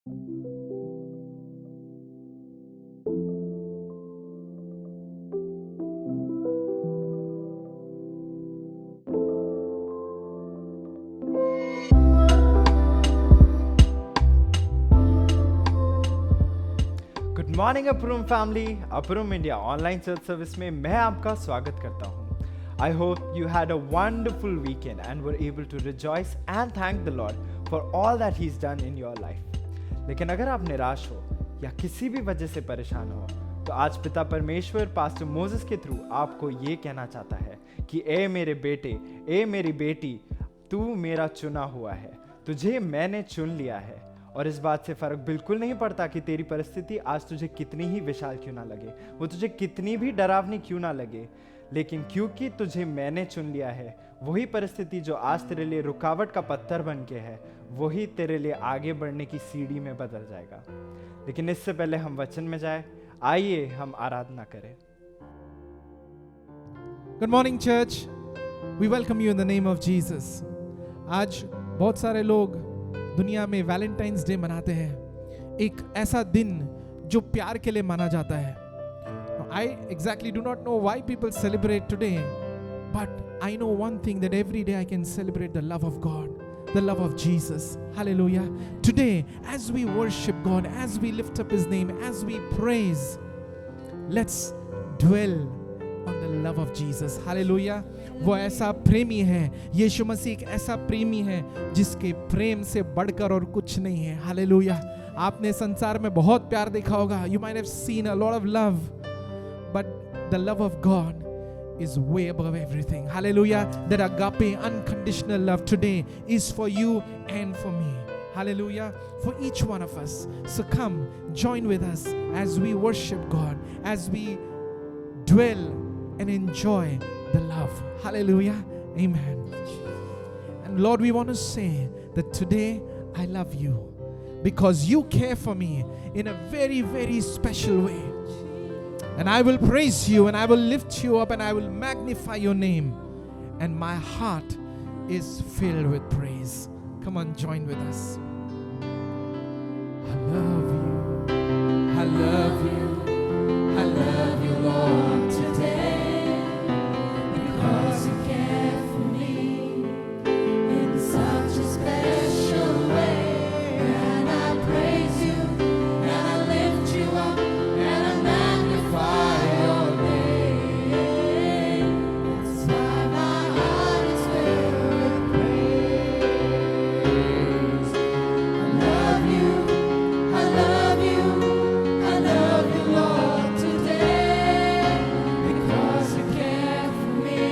Good morning Aprum family, Aprum India online church service में मैं आपका स्वागत करता हूँ. I hope you had a wonderful weekend and were able to rejoice and thank the Lord for all that He's done in your life. लेकिन अगर आप निराश हो या किसी भी वजह से परेशान हो तो आज पिता परमेश्वर पास्टर मोसेस के थ्रू आपको ये कहना चाहता है कि ए मेरे बेटे, ए मेरी बेटी, तू मेरा चुना हुआ है, तुझे मैंने चुन लिया है. और इस बात से फ़र्क बिल्कुल नहीं पड़ता कि तेरी परिस्थिति आज तुझे कितनी ही विशाल क्यों ना लगे, वो तुझे कितनी भी डरावनी क्यों ना लगे, लेकिन क्योंकि तुझे मैंने चुन लिया है, वही परिस्थिति जो आज तेरे लिए रुकावट का पत्थर बन के है, वही तेरे लिए आगे बढ़ने की सीढ़ी में बदल जाएगा. लेकिन इससे पहले हम वचन में जाए, आइए हम आराधना करें. Good morning, church. We welcome you in the name of Jesus. आज बहुत सारे लोग दुनिया में वैलेंटाइंस डे मनाते हैं, एक ऐसा दिन जो प्यार के लिए माना जाता है. I exactly do not know why people celebrate today, but I know one thing, that every day I can celebrate the love of God, the love of Jesus. Hallelujah. Today, as we worship God, as we lift up His name, as we praise, let's dwell on the love of Jesus. Hallelujah. वो ऐसा प्रेमी है, यीशु मसीह एक ऐसा प्रेमी है जिसके प्रेम से बढ़कर और कुछ नहीं है. हालेलुया. आपने संसार में बहुत प्यार देखा होगा. You might have seen a lot of love, but the love of God is way above everything. Hallelujah. That agape, unconditional love today is for you and for me. Hallelujah. For each one of us. So come, join with us as we worship God, as we dwell and enjoy the love. Hallelujah. Amen. And Lord, we want to say that today I love you because you care for me in a very, very special way. And I will praise you and I will lift you up and I will magnify your name. And my heart is filled with praise. Come on, join with us. I love you. I love you. I love you, Lord, today. Because you care for me in such a special way. And I praise you, and I lift you up, and I magnify your name. That's why my heart is filled with praise. I love you, I love you, I love you, Lord, today. Because you care for me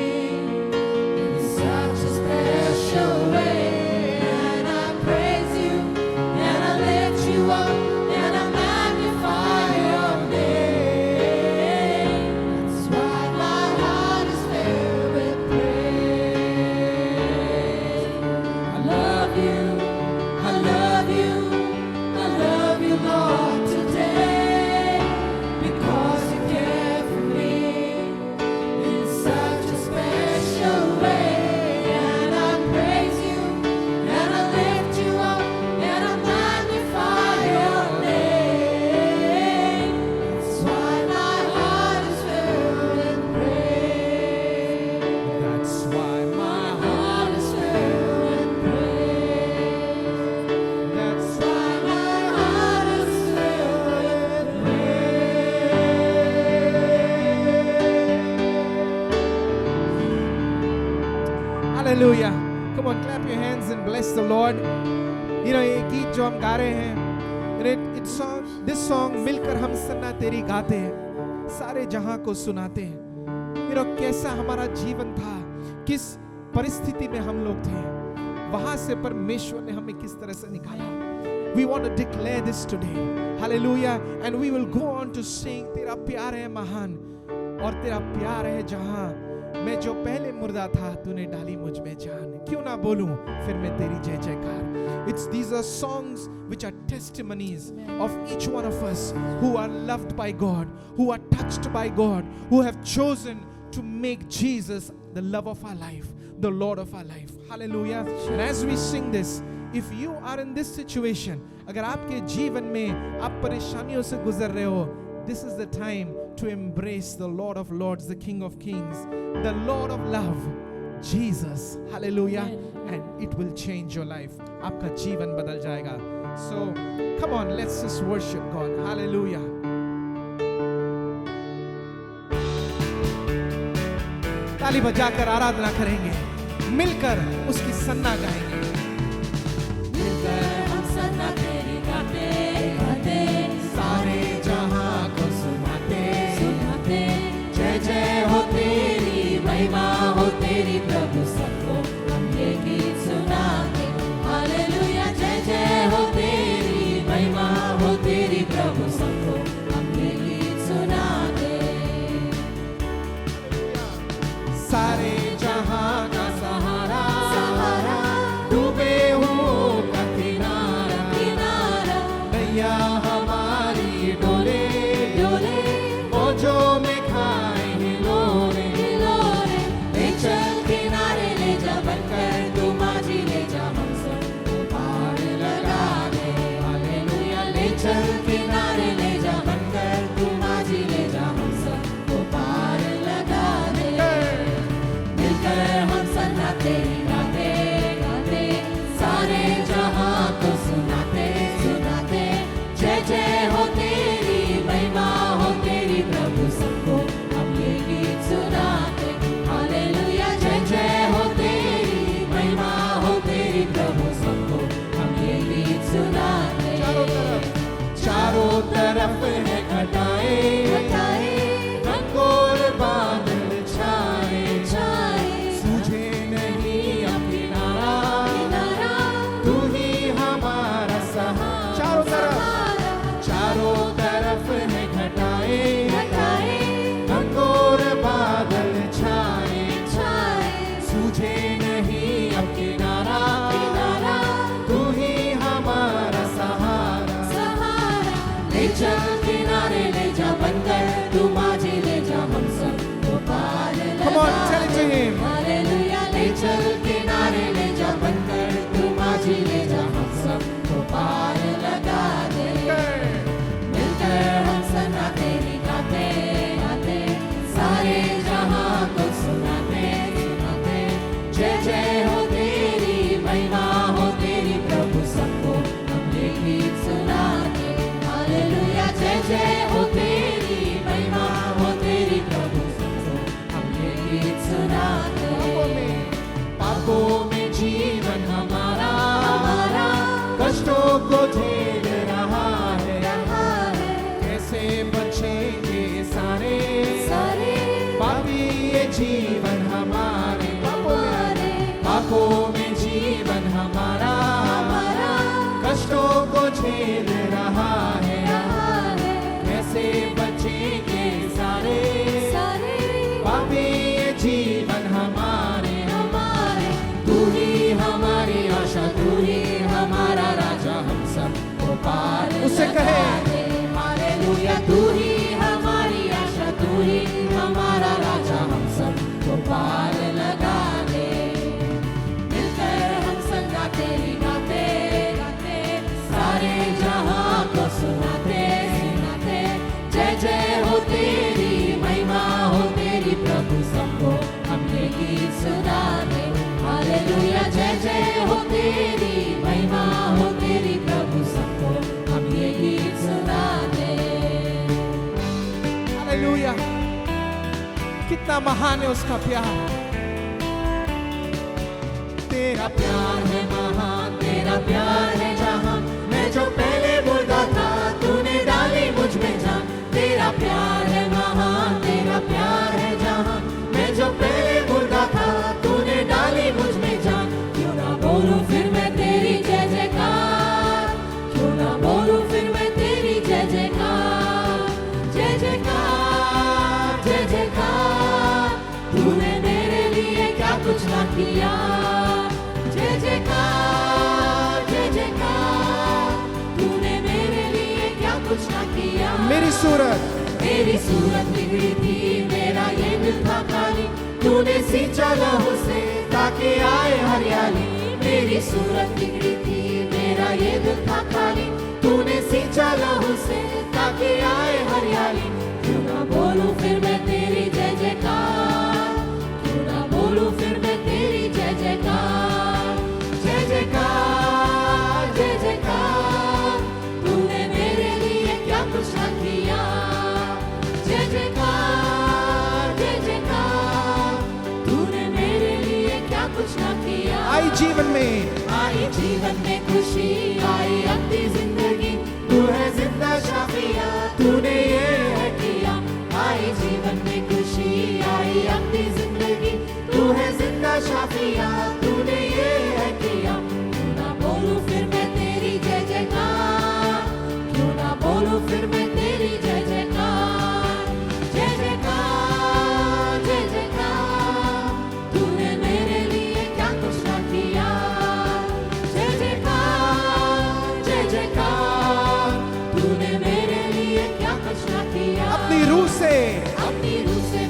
in such a special way. And I praise you, and I lift you up, and I magnify your name. That's why my heart is filled with praise. I love you, I love you, I love you, Lord, today. Because you care for me in such a special way. And I praise you, and I lift you up, and I magnify your name. That's why my heart is filled with praise. That's why My heart is filled with praise. that's Why my heart is filled with Hallelujah. Come on, clap your hands and bless the Lord. You know, ये गीत जो हम गा रहे हैं, this song मिलकर हम सन्ना तेरी गाते हैं, सारे जहां को सुनाते हैं. You know, कैसा हमारा जीवन था, किस परिस्थिति में हम लोग थे, वहां से परमेश्वर ने हमें किस तरह से निकाला. We want to declare this today. Hallelujah. And we will go on to sing, तेरा प्यार है महान और तेरा प्यार है जहां, मैं जो पहले मुर्दा था तूने डाली मुझ में जान. क्यों ना बोलूं फिर मैं तेरी जय जयकार. These are songs which are testimonies of each one of us who are loved by God, who are touched by God, who have chosen to make Jesus the love of our life, the Lord of our life. Hallelujah. And as we sing this, if you are in this situation अगर आपके जीवन में आप परेशानियों से गुजर रहे हो, this is the time to embrace the Lord of Lords, the King of Kings, the Lord of Love, Jesus. Hallelujah. And it will change your life. आपका जीवन बदल जाएगा. So come on, let's just worship God. Hallelujah. ताली बजाकर आराधना करेंगे, मिलकर उसकी सन्ना गाएंगे. मिलकर हम सन्ना तेरी गाते गाते, सारे जहां को सुनाते सुनाते. जय जय हो तेरी, महिमा हो तेरी प्रभु, सबको हम ये गीत सुनाते. हालेलुया. जय जय हो तेरी, महिमा हो तेरी प्रभु, सबको हम ये गीत सुनाते. सारे जहां का सहारा, सहारा, डूबे हुओं का किनारा, किनारा, नैया हमारी डोले, डोले, मौजों में खाए हिलोरे. हिलोरे. ले चल किनारे, ले जा बनकर तू माझी, ले जा हम सबको पार लगा दे. हालेलुया. ले चल किनारे, ले जा बनकर तू माझी, ले जा हम सबको पार लगा दे. मिलकर हम सन्ना तेरी गाते गाते, सारे जहां को सुनाते सुनाते. जय जय हो तेरी, महिमा हो तेरी प्रभु, सबको हम ये गीत सुनाते. हालेलुया. जय जय हो तेरी, महिमा हो तेरी प्रभु, सबको हम ये गीत सुनाते. चारों तरफ है घटाए, घटाए, घनघोर बादल छाए, छाए, सूझे नहीं अब किनारा, किनारा, तू ही हमारा सहारा. चारों तरफ है घटाए, घटाए, घनघोर बादल छाए, छाए, सूझे नहीं अब किनारा, किनारा, तू ही हमारा सहारा. सहारा. ले चल किनारे, ले जा बनकर तू माझी, ले जा हम सबको पार Come on, लगा tell it to they. him. Hallelujah. ले चल किनारे, ले जा बनकर तू माझी, ले जा हम सबको पार लगा दे. मिलकर हम सन्ना तेरी गाते गाते, सारे जहां को सुनाते सुनाते. जय जय हो तेरी, महिमा हो तेरी प्रभु, सबको हम ये गीत सुनाते. हालेलुया. जय जय हो तेरी, महिमा हो तेरी प्रभु, सबको हम ये गीत सुनाते. पापों में जीवन हमारा, हमारा कष्टों को झेल रहा है. रहा है. कैसे बचेंगे सारे, सारे पापी ये जीवन हमारे. हमारे, पापों में जीवन हमारा, हमारा कष्टों को झेल रहा है. रहा है. कैसे बचेंगे सारे, सारे पापी ये जीवन हमारे. हमारे. तू ही हमारी आशा, तू ही हमारा राजा, हम सबको पार उससे लगा कहे. दे. हालेलुया. तू ही हमारी आशा, तू ही हमारा राजा, हम सबको पार लगा दे. मिलकर हम सन्ना तेरी गाते गाते, सारे जहां को सुनाते सुनाते. जय जय हो तेरी, महिमा हो तेरी प्रभु, सबको हम ये गीत सुनाते. हालेलुया. जय जय हो तेरी, महिमा हो तेरी प्रभु, सबको हम ये गीत सुनाते. हालेलुया. कितना महान है उसका प्यार. तेरा प्यार है महान, तेरा प्यार है जहां. मैं जो पहले मुर्दा था, तूने डाली मुझ में जान. तेरा प्यार है महान, तेरा प्यार है जहां. मैं जो पहले मुर्दा था, तूने डाली मुझ में जान. क्यों ना बोलूं फिर मैं तेरी जय जयकार, क्यों ना बोलूं फिर मैं तेरी जय जयकार. जय जयकार, जय जयकार, तूने मेरे लिए क्या कुछ ना किया. जय जयकार, जय जयकार, तूने मेरे लिए क्या कुछ ना किया. मेरी सूरत, मेरी सूरत बिगड़ी थी, मेरा ये दिल था खाली. तूने सींचा लहू से ताकि आए हरियाली. मेरी सूरत बिगड़ी थी, मेरा ये दिल था खाली, तूने सींचा लहू से ताकि आए हरियाली। क्यों ना बोलूं फिर मैं तेरी जय जयकार, क्यों ना बोलूं फिर मैं तेरी जय जयकार। जय जयकार जय जयकार, तूने मेरे लिए क्या कुछ ना किया। जय जयकार जय जयकार, तूने मेरे लिए क्या कुछ ना किया। आई जीवन में खुशी, आई अपनी जिंदगी, तू है जिंदा शाफिया, तूने ये है किया। आई जीवन में खुशी, आई अपनी जिंदगी, तू है जिंदा शाफिया, तूने ये है किया। क्यों ना बोलूं फिर मैं तेरी जय जयकार, क्यों ना बोलूं फिर मैं तेरी जय जयकार। जय जयकार जय जयकार, तूने मेरे लिए क्या कुछ ना किया। जय जयकार जय जयकार, तूने मेरे लिए क्या कुछ ना किया। अपनी रूह से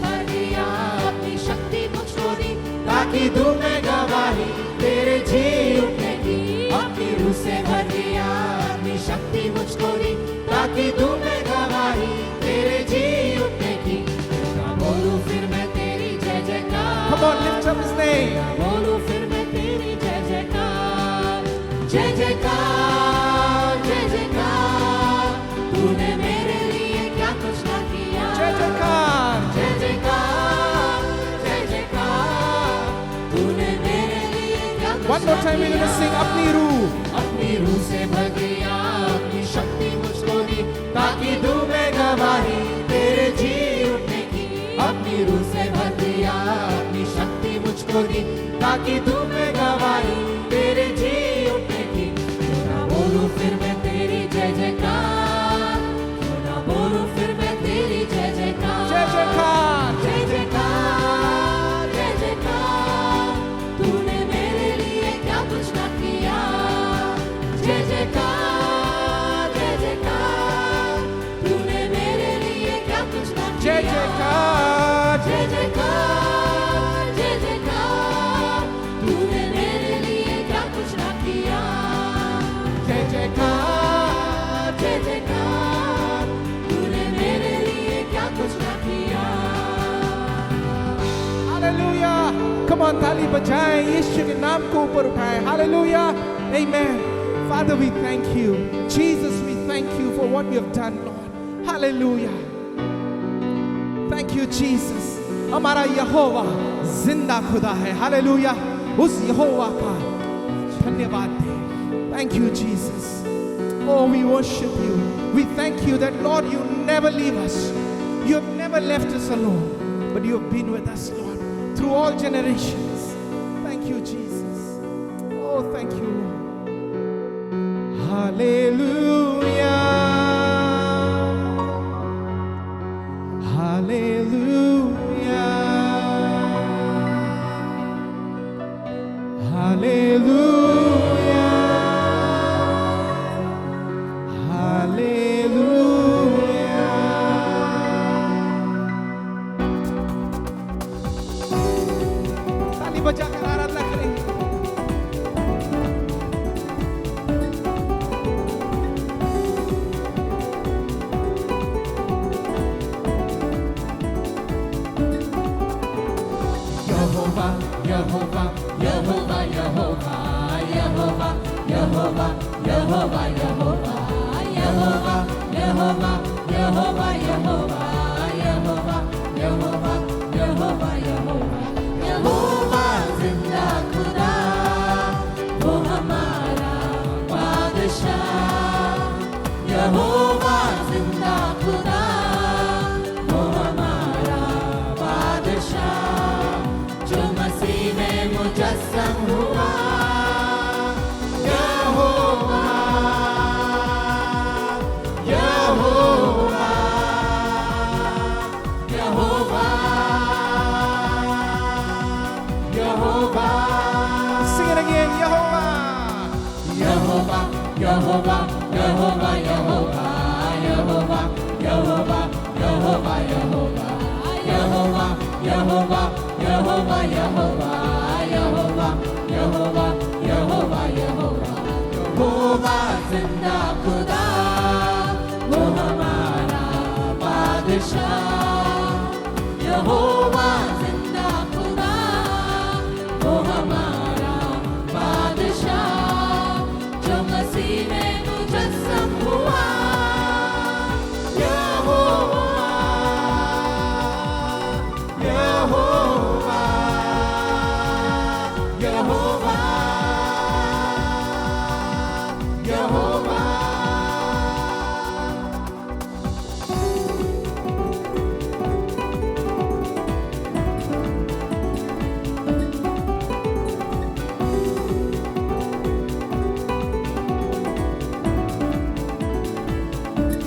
भर दिया, अपनी शक्ति मुझको दी, ताकि दूं मैं गवाही तेरे जी उठने की। अपनी रूह से भर दिया, अपनी शक्ति मुझको दी, ताकि दूं मैं गवाही तेरे जी उठने की। क्यों ना बोलूं फिर मैं तेरी जय जयकार। Come on, lift up his name. बोलूं फिर मैं तेरी जय जयकार। जय जयकार जय जयकार, तूने मेरे लिए क्या कुछ ना किया। जय जयकार। जय जयकार जय जयकार, तूने मेरे लिए क्या कुछ One more ना time we're किया। gonna sing अपनी रूह। अपनी रूह से भर दिया, अपनी शक्ति मुझको दी, ताकि दूं मैं गवाही तेरे जी उठने की। अपनी रूह से भर दिया, अपनी शक्ति मुझको दी, ताकि दूं मैं गवाही तेरे जी उठने की। क्यों ना बोलूं फिर मैं तेरी जय जयकार, क्यों ना बोलूं फिर मैं तेरी जय जयकार। जय जयकार। जय जयकार जय जयकार, तूने मेरे लिए क्या कुछ ना किया। जय जयकार जय जयकार, तूने मेरे लिए क्या कुछ ना किया। जय जयकार। जय जयकार जय जयकार, तूने मेरे लिए क्या कुछ ना किया। जय जयकार। जय जयकार, तूने मेरे लिए क्या कुछ ना किया। हालेलुया। Come on, ताली बजाएं, यीशु के नाम को ऊपर उठाएं। Hallelujah. Amen. Father, we thank you. Jesus, we thank you for what you have done, Lord. Hallelujah. Thank you, Jesus. हमारा यहोवा जिंदा खुदा है। हालेलुया। उस यहोवा का धन्यवाद दें। Thank you, Jesus. Oh, we worship you. We thank you that, Lord, you never leave us. You have never left us alone, but you have been with us, Lord, through all generations. Thank you, Jesus. Oh, thank you, Lord. Hallelujah. Hallelujah. Hallelujah. Hallelujah. ताली बजाकर आराधना करें। Yehovah, Yehovah, Yehovah, Yehovah, Yehovah, Yehovah, Yehovah, Yehovah, Yehovah, Yehovah, Yehovah, Yehovah, Yehovah, Yehovah, Yehovah, Yehovah, Yehovah जिंदा खुदा, वो हमारा बादशाह। यहोवा जिंदा खुदा, वो हमारा बादशाह, जो मसीह में मुजस्सम हुआ। यहोवा, यहोवा, यहोवा, यहोवा। Sing it again, Yehovah. Yehovah, Yehovah, Yehovah, Yehovah, Yehovah, Yehovah, Yehovah, Yehovah, Yehovah, Yehovah, Yehovah, Yehovah, Yehovah, Yehovah, Yehovah, Yehovah, Yehovah जिंदा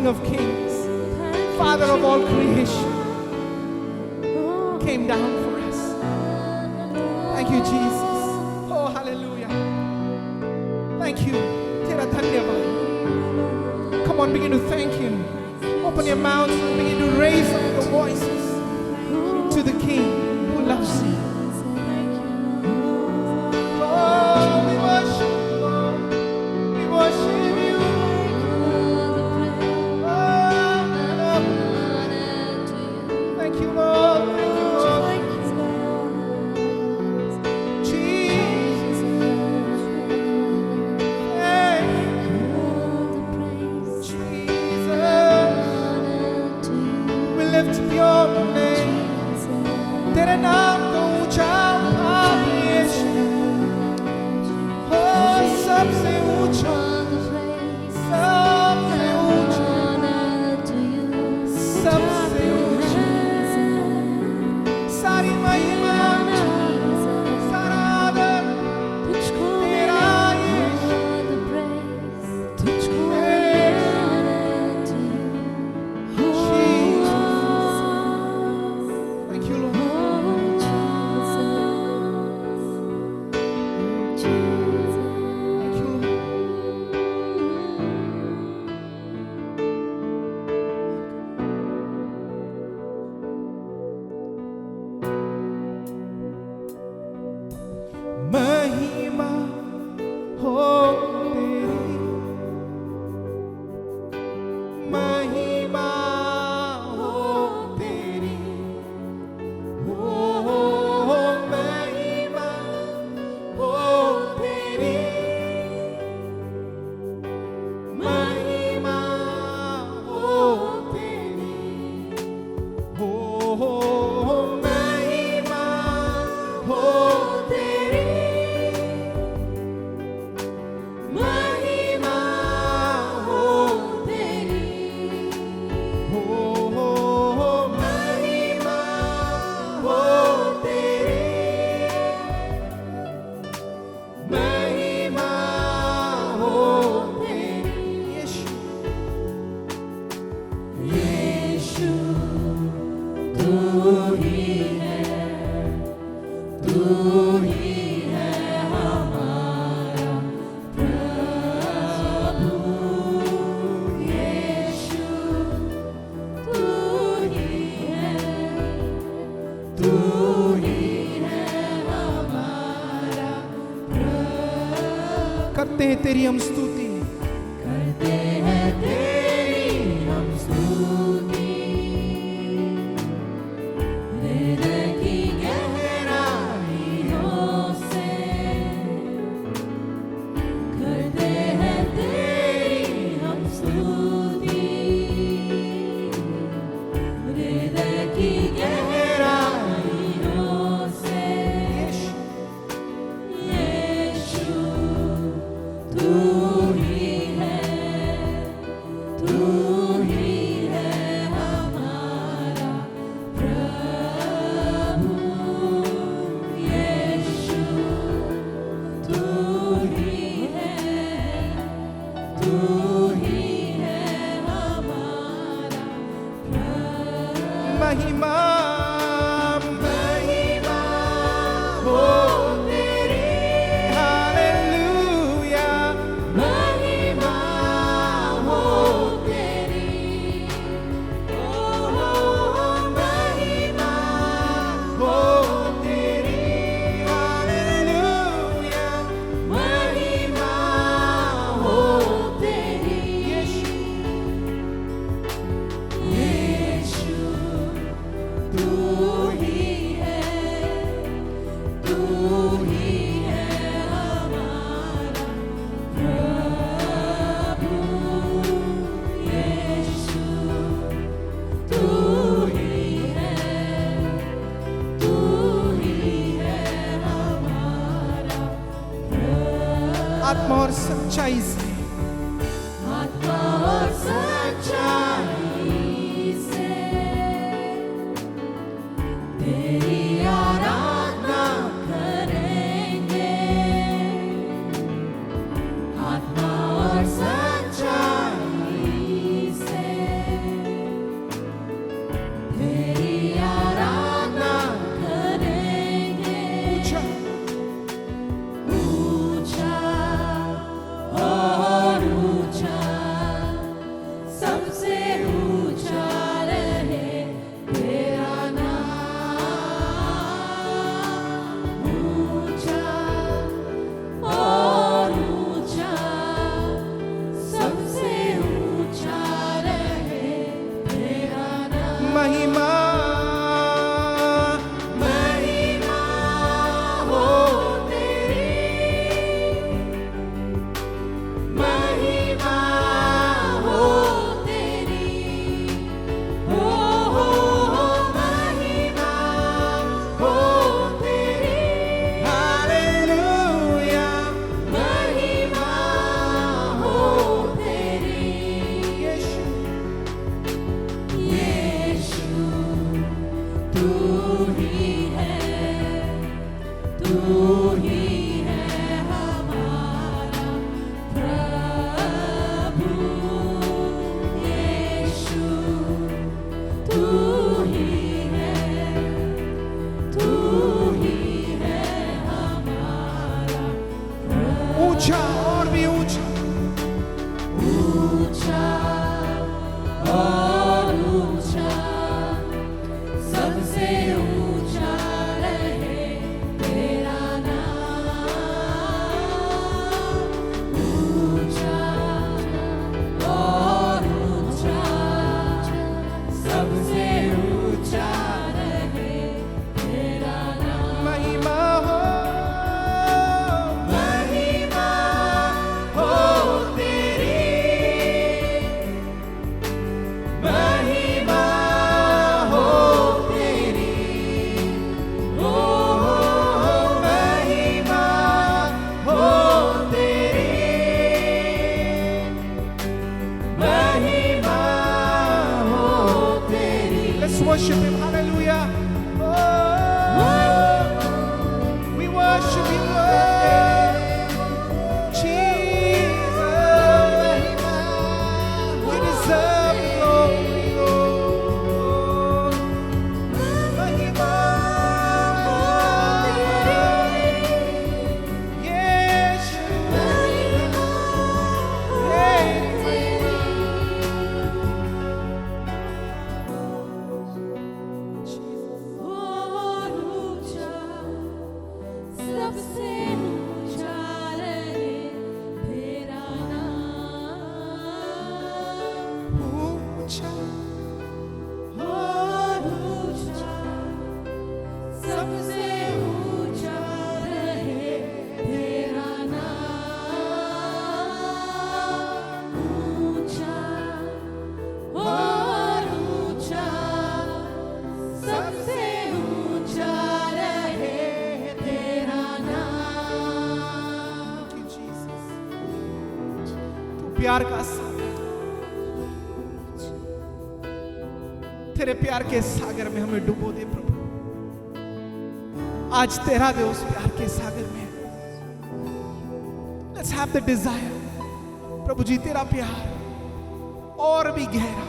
King of Kings, Father of all creation, came down for us. Thank you, Jesus. Oh, hallelujah. Thank you. Tera dhanyavad. Come on, begin to thank Him. Open your mouths and begin to raise up your voices to the King who loves you. Oh, we worship you, Lord. We worship you. Thank you, Lord. Thank you, Lord. Jesus. Thank you, Jesus. We lift up your name. तेरे नाम को ऊंचा उठाइए। हो सबसे ऊंचा, सबसे ऊंचा, सबसे ऊंचा। सारी महिमा, सारा आदर तेरा यीशु। Thank you, Lord. Thank you, Lord. महिमा हो तेरी, महिमा हो तेरी, हो महिमा हो तेरी, महिमा हो तेरी, हो महिमा हो तेरी, महिमा हो तेरी, हो महिमा हो तेरी, महिमा हो तेरी। यीशु, यीशु तू ही है, तू ही है हमारा प्रभु। यीशु तू ही है, तू ही है हमारा प्रभु। करते हैं तेरी हम स्तुति, करते हैं तेरी हम स्तुति, हृदय की गहराइयों से। करते हैं तेरी हम स्तुति, हृदय की गहराइयों से। यीशु तू ही है, तू ही है हमारा प्रभु। यीशु तू ही है, तू ही है हमारा प्रभु। महिमा, महिमा हो तेरी, हालेलुया। महिमा हो तेरी, ओ महिमा हो तेरी, हालेलुया। महिमा हो तेरी, यीशु, यीशु तू ही है, तू ही है हमारा प्रभु। यीशु तू ही है, तू ही है हमारा प्रभु। आत्मा और सच्चाई से, आत्मा और सच्चाई से तेरी आराधना करेंगे। आत्मा और सच्चाई से ऊंचा और भी ऊंचा, ऊंचा और ऊंचा, सबसे ऊंचा रहे तेरा नाम। ऊंचा और ऊंचा, सबसे ऊंचा रहे तेरा नाम। महिमा हो, महिमा हो तेरी, महिमा हो तेरी, ओ महिमा हो तेरी, महिमा हो तेरी। let's worship him, hallelujah. We worship you, Lord. Jesus, we deserve the glory, Lord. Mahima, Yeshua, और ऊंचा, सबसे ऊंचा रहे तेरा नाम। ऊंचा और ऊंचा, सबसे ऊंचा रहे तेरा नाम। ऊंचा और ऊंचा, सबसे ऊंचा रहे तेरा नाम। Thank you, Jesus. तू प्यार का सागर, तेरे प्यार के सागर में हमें डुबो दे प्रभु। आज तेरा दे उस प्यार के सागर में। Let's have the desire, प्रभु जी, तेरा प्यार और भी गहरा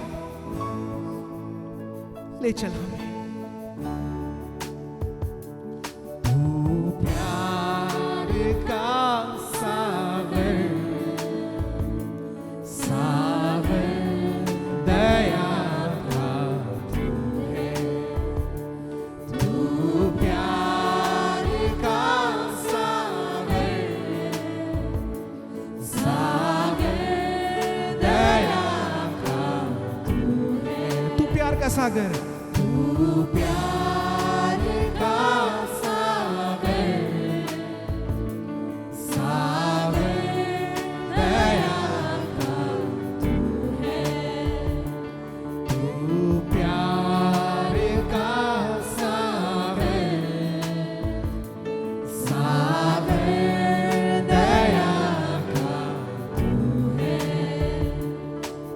ले चल हमें। तू प्यार का सागर, सागर दया का तू है। तू प्यार का सागर, सागर दया का तू है। तू प्यार का सागर, तू प्यार का सागर, सागर दया का तू है। तू प्यार का सागर, सागर दया का तू है।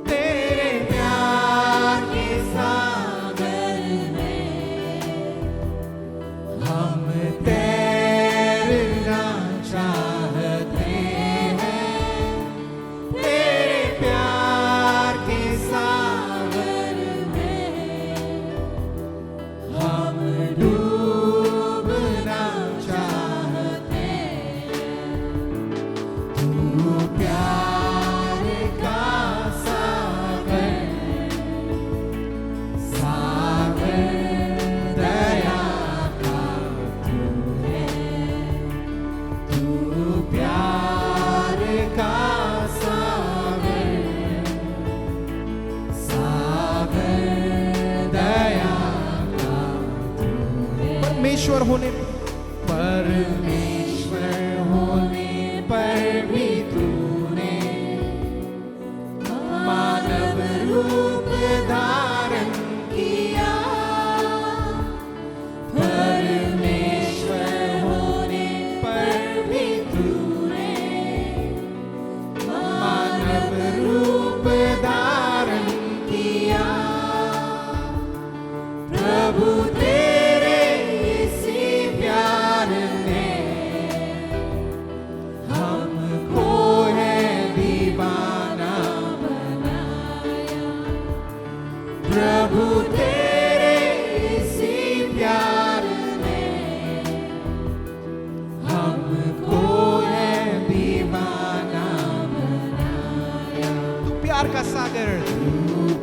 तेरे प्यार के सागर में हम तैरना चाहते हैं। तेरे प्यार के सागर में हम डूबना चाहते हैं। तू प्यार का सागर, सागर दया का तू है। तू प्यार का सागर, सागर दया का तू है। परमेश्वर होने परमेश्वर होने पर भी तूने मानव रूप धारण किया। परमेश्वर होने पर भी तूने मानव रूप धारण किया। प्रभु तेरे इसी का सागर,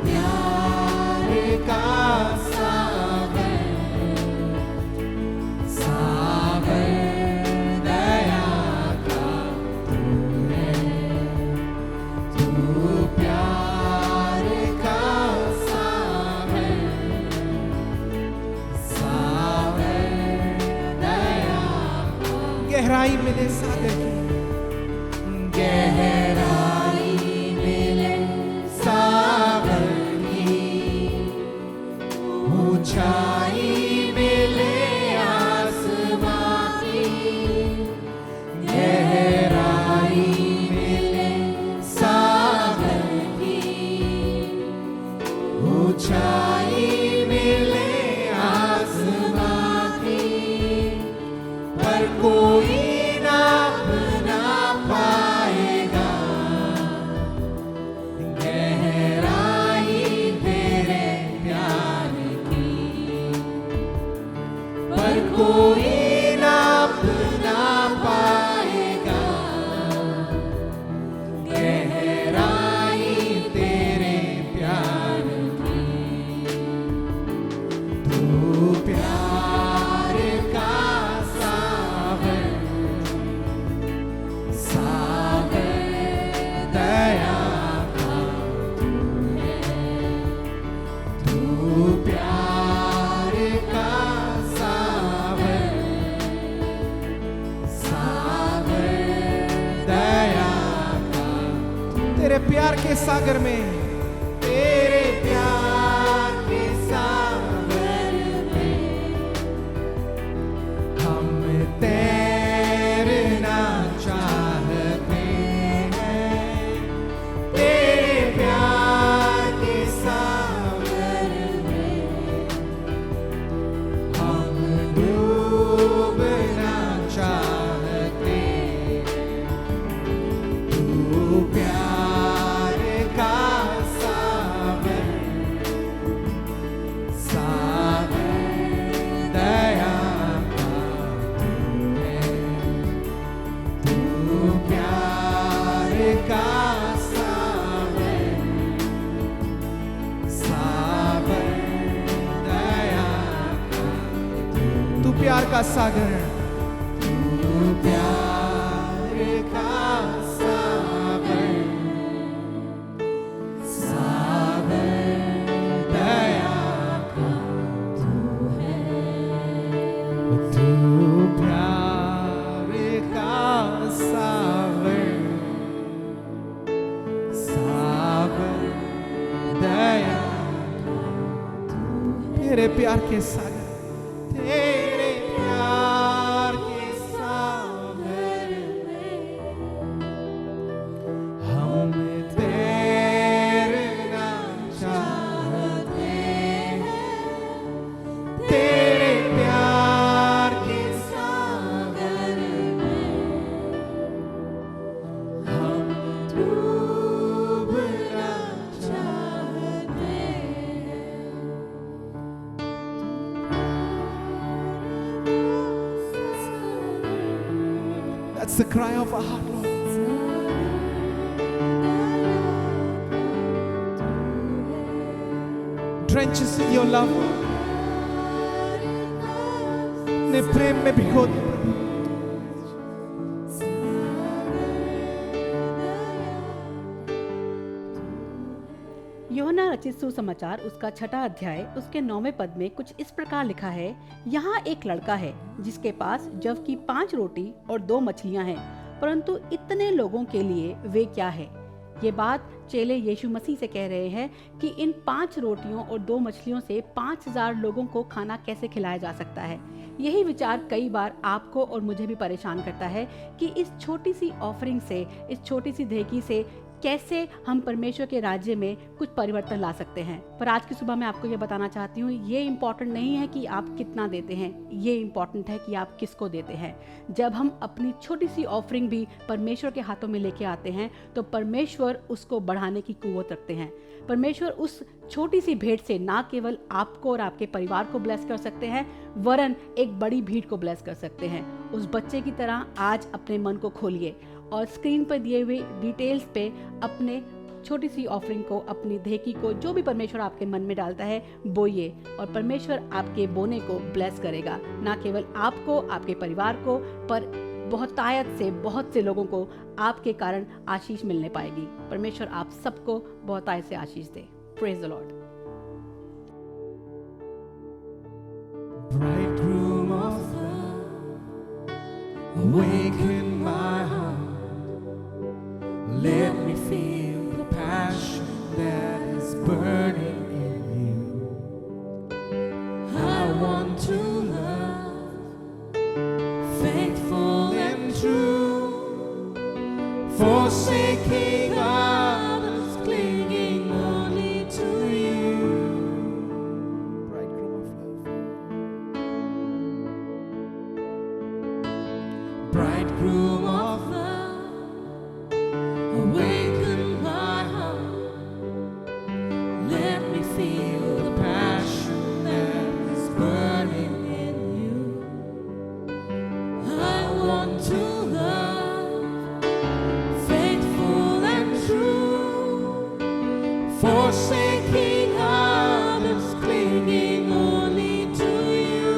प्यार का सागर, सागर दया का तू है, तू प्यार का सागर, सागर दया का। गहराई मिले सागर की, गहराई मिले सागर की, ऊंचाई मिले आसमां की, गहराई मिले सागर की, ऊंचाई मिले आसमां की, पर कोई नाप ना पाएगा गहराई तेरे प्यार की, पर कोई नाप ना पाएगा गहराई तेरे प्यार की। तू प्यार का सागर, सागर दया का तू है, तू प्यार का सागर, सागर दया का। तेरे प्यार के सागर में, तेरे प्यार के सागर में हम तैरना चाहते हैं, तेरे प्यार के सागर में हम डूबना चाहते हैं, तू प्यार का सागर, सागर दया का तू है, तू प्यार का सागर, सागर दया का। तू प्यार का सागर, तू प्यार का सागर, सागर दया का तू है, तू प्यार का सागर, सागर दया का तू है। तेरे प्यार के सागर, तेरे प्यार के सागर में हम तैरना चाहते हैं, तेरे प्यार के सागर में हम डूबना चाहते हैं। that's the cry of our heart, Lord. Drench us in your love, Lord. अपने प्रेम में भिगो दे प्रभु। यूहन्ना रचित सुसमाचार उसका 6वां अध्याय उसके 9वें पद में कुछ इस प्रकार लिखा है, यहाँ एक लड़का है जिसके पास जव की 5 रोटी और 2 मछलियाँ हैं, परंतु इतने लोगों के लिए वे क्या है। ये बात चेले यीशु मसीह से कह रहे हैं कि इन 5 रोटियों और 2 मछलियों से 5000 लोगों को खाना कैसे खिलाया जा सकता है। यही विचार कई बार आपको और मुझे भी परेशान करता है कि इस छोटी सी ऑफरिंग से, इस छोटी सी देगी से कैसे हम परमेश्वर के राज्य में कुछ परिवर्तन ला सकते हैं। पर आज की सुबह मैं आपको ये बताना चाहती हूँ, ये इम्पोर्टेंट नहीं है कि आप कितना देते हैं, ये इम्पोर्टेंट है कि आप किसको देते हैं। जब हम अपनी छोटी सी ऑफरिंग भी परमेश्वर के हाथों में लेके आते हैं तो परमेश्वर उसको बढ़ाने की कुव्वत रखते हैं। परमेश्वर उस छोटी सी भेंट से ना केवल आपको और आपके परिवार को ब्लेस कर सकते हैं, वरन एक बड़ी भीड़ को ब्लेस कर सकते हैं। उस बच्चे की तरह आज अपने मन को खोलिए और स्क्रीन पर दिए हुए डिटेल्स पे अपने आप छोटी सी ऑफरिंग को, अपनी धेकी को, जो भी परमेश्वर आपके मन में डालता है, बोइए और परमेश्वर आपके बोने को ब्लेस करेगा। ना केवल आपको, आपके परिवार को, पर बहुतायत से बहुत से लोगों को आपके कारण आशीष मिलने पाएगी। परमेश्वर आप सबको बहुतायत से आशीष दे। Praise the lord. Bridegroom of love, awaken my heart. Let me feel the passion that is burning in you. I want to love, faithful and true, forsaking others, clinging only to you. Bridegroom of love. Bridegroom of love, awaken my heart. Let me feel the passion that is burning in you. I want to love, faithful and true, forsaking others, clinging only to you.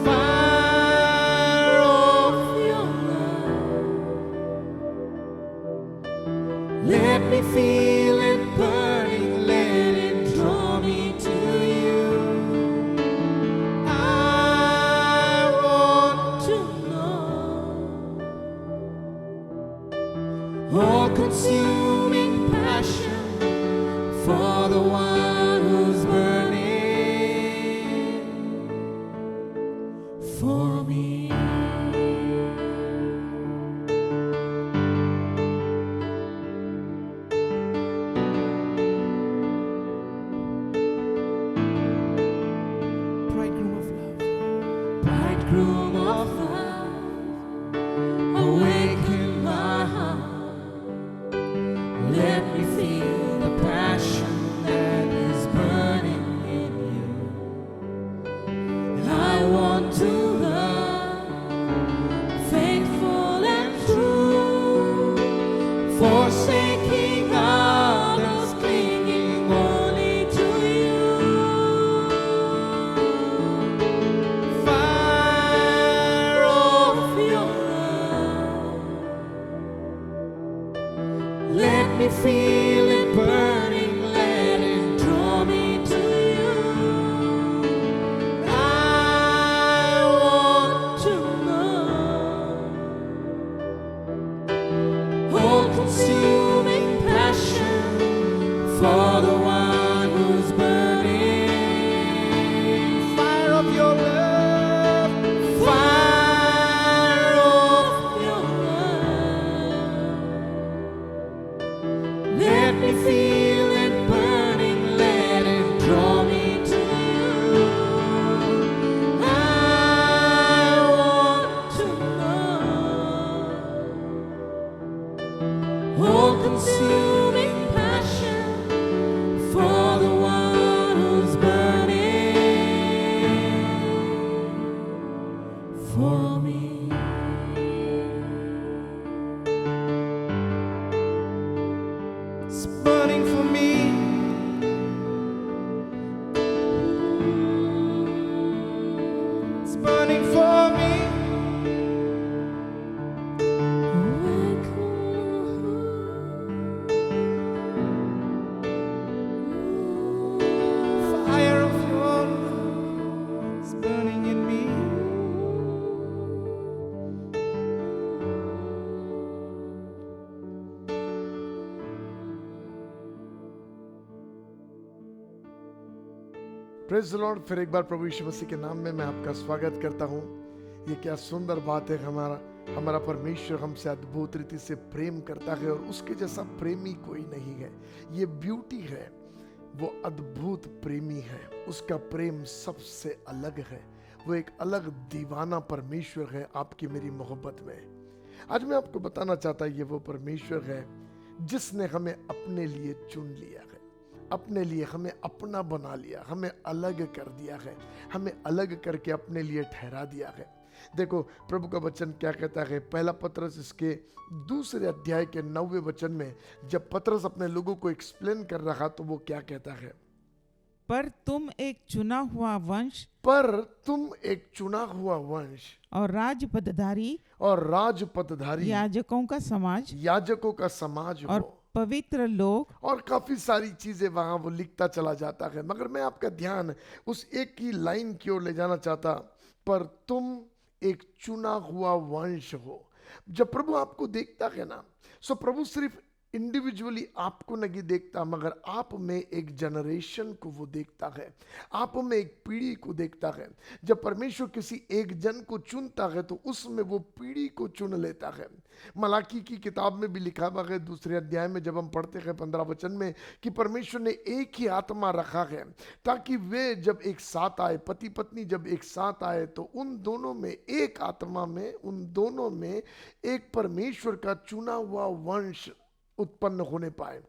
Fire of your love, let me feel it burning, let it draw me to you. I want to know, all-consuming passion for the one who's burning for me. Bridegroom of love, bridegroom of love, awaken my heart. Let me feel the passion that is burning in you. I want to love, faithful and true, forsaking others, clinging only to you. Fire of your love, let me feel it burning, let it draw me to you. I want to know, all-consuming passion for the one who's burning. Fire of your love, fire of your love, let me feel it burning, let it draw me to you. I want to know, all-consuming passion for the one who's burning for me. It's burning for me. It's burning for me. Fire of your love is burning in me. Praise the Lord. फिर एक बार प्रभु यीशु मसीह के नाम में मैं आपका स्वागत करता हूँ। ये क्या सुंदर बात है, हमारा परमेश्वर हमसे अद्भुत रीति से प्रेम करता है और उसके जैसा प्रेमी कोई नहीं है। ये ब्यूटी है, वो अद्भुत प्रेमी है, उसका प्रेम सबसे अलग है। वो एक अलग दीवाना परमेश्वर है आपकी मेरी मोहब्बत में। आज मैं आपको बताना चाहता हूँ, ये वो परमेश्वर है जिसने हमें अपने लिए चुन लिया है, अपने लिए हमें अपना बना लिया, हमें अलग कर दिया है, हमें अलग करके अपने लिए ठहरा दिया है। देखो प्रभु का वचन क्या कहता है, पहला पतरस इसके 2 अध्याय के 9वें वचन में जब पतरस अपने लोगों को एक्सप्लेन कर रहा तो वो क्या कहता है, पर तुम एक चुना हुआ वंश पर तुम एक चुना हुआ वंश और राजपदधारी और राजपदधारी याजकों का समाज याजकों का समाज और हो, पवित्र लोग। और काफी सारी चीजें वहां वो लिखता चला जाता है, मगर मैं आपका ध्यान उस एक ही लाइन की ओर ले जाना चाहता, पर तुम एक चुना हुआ वंश हो। जब प्रभु आपको देखता है ना, सो प्रभु सिर्फ इंडिविजुअली आपको नहीं देखता, मगर आप में एक जनरेशन को वो देखता है, आप में एक पीढ़ी को देखता है। जब परमेश्वर किसी एक जन को चुनता है तो उसमें वो पीढ़ी को चुन लेता है। मलाकी की किताब में भी लिखा हुआ है 2 अध्याय में जब हम पढ़ते हैं 15 वचन में कि परमेश्वर ने एक ही आत्मा रखा है ताकि वे जब एक साथ आए, पति पत्नी जब एक साथ आए तो उन दोनों में एक आत्मा में, उन दोनों में एक परमेश्वर का चुना हुआ वंश उत्पन्न होने पाए,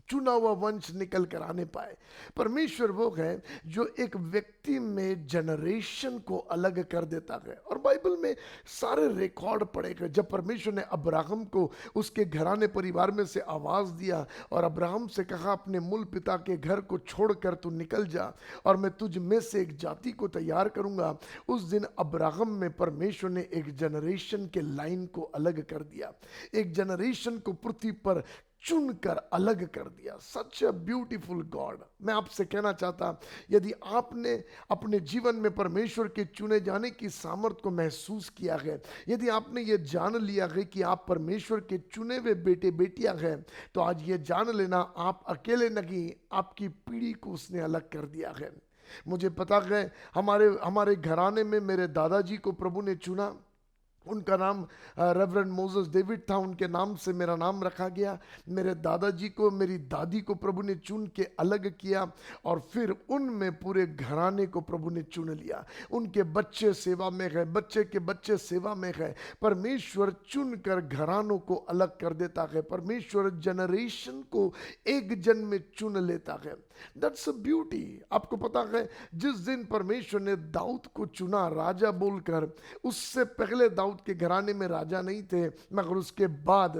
चुना हुआ वंश निकल कर आने पाए। परमेश्वर वो है जो एक व्यक्ति में जनरेशन को अलग कर देता है। और बाइबल में सारे रिकॉर्ड पड़े हैं। जब परमेश्वर ने अब्राहम को उसके घराने परिवार में से आवाज दिया और अब्राहम से कहा अपने मूल पिता के घर को छोड़कर तू निकल जा और मैं तुझ में से एक जाति को तैयार करूंगा, उस दिन अब्राहम में परमेश्वर ने एक जनरेशन के लाइन को अलग कर दिया, एक जनरेशन को पृथ्वी पर चुनकर अलग कर दिया। सच अ ब्यूटीफुल गॉड। मैं आपसे कहना चाहता, यदि आपने अपने जीवन में परमेश्वर के चुने जाने की सामर्थ को महसूस किया है, यदि आपने ये जान लिया है कि आप परमेश्वर के चुने हुए बेटे बेटियां हैं, तो आज ये जान लेना आप अकेले नहीं, आपकी पीढ़ी को उसने अलग कर दिया है। मुझे पता है हमारे घराने में मेरे दादाजी को प्रभु ने चुना। उनका नाम रेवरेंड मोसेस डेविड था, उनके नाम से मेरा नाम रखा गया। मेरे दादाजी को, मेरी दादी को प्रभु ने चुन के अलग किया और फिर उनमें पूरे घराने को प्रभु ने चुन लिया। उनके बच्चे सेवा में है, बच्चे के बच्चे सेवा में है। परमेश्वर चुनकर घरानों को अलग कर देता है। परमेश्वर जनरेशन को एक जन में चुन लेता है। That's a beauty. आपको पता है जिस दिन परमेश्वर ने दाऊद को चुना राजा बोलकर, उससे पहले दाऊद के घराने में राजा नहीं थे, मगर उसके बाद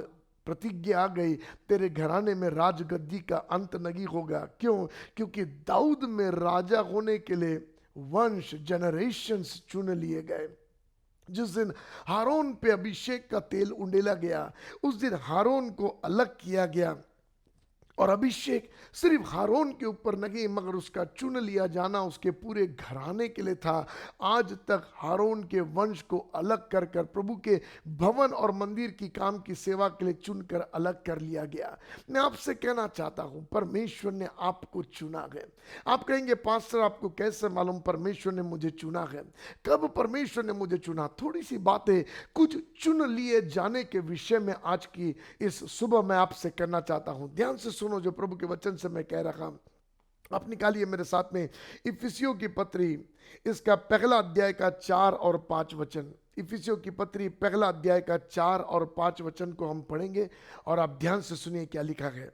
प्रतिज्ञा आ गई तेरे घराने में राजगद्दी का अंत नहीं होगा। क्यों? क्योंकि दाऊद में राजा होने के लिए वंश, जनरेशंस चुन लिए गए। जिस दिन हारून पे अभिषेक का तेल उंडेला गया, उस दिन हारून को अलग किया गया और अभिषेक सिर्फ हारून के ऊपर नहीं, मगर उसका चुन लिया जाना उसके पूरे घराने के लिए था। आज तक हारून के वंश को अलग कर कर प्रभु के भवन और मंदिर की काम की सेवा के लिए चुनकर अलग कर लिया गया। मैं आपसे कहना चाहता हूं, परमेश्वर ने आपको चुना है। आप कहेंगे पास्टर आपको कैसे मालूम परमेश्वर ने मुझे चुना है? कब परमेश्वर ने मुझे चुना? थोड़ी सी बातें कुछ चुन लिए जाने के विषय में आज की इस सुबह मैं आपसे करना चाहता हूं। ध्यान से सुनो जो प्रभु के वचन से मैं कह रहा हूं। आप निकालिए मेरे साथ में इफिसियों की पत्री, इसका पहला अध्याय का 4 और 5 वचन। इफिसियों की पत्री पहला अध्याय का 4 और 5 वचन को हम पढ़ेंगे और आप ध्यान से सुनिए क्या लिखा है।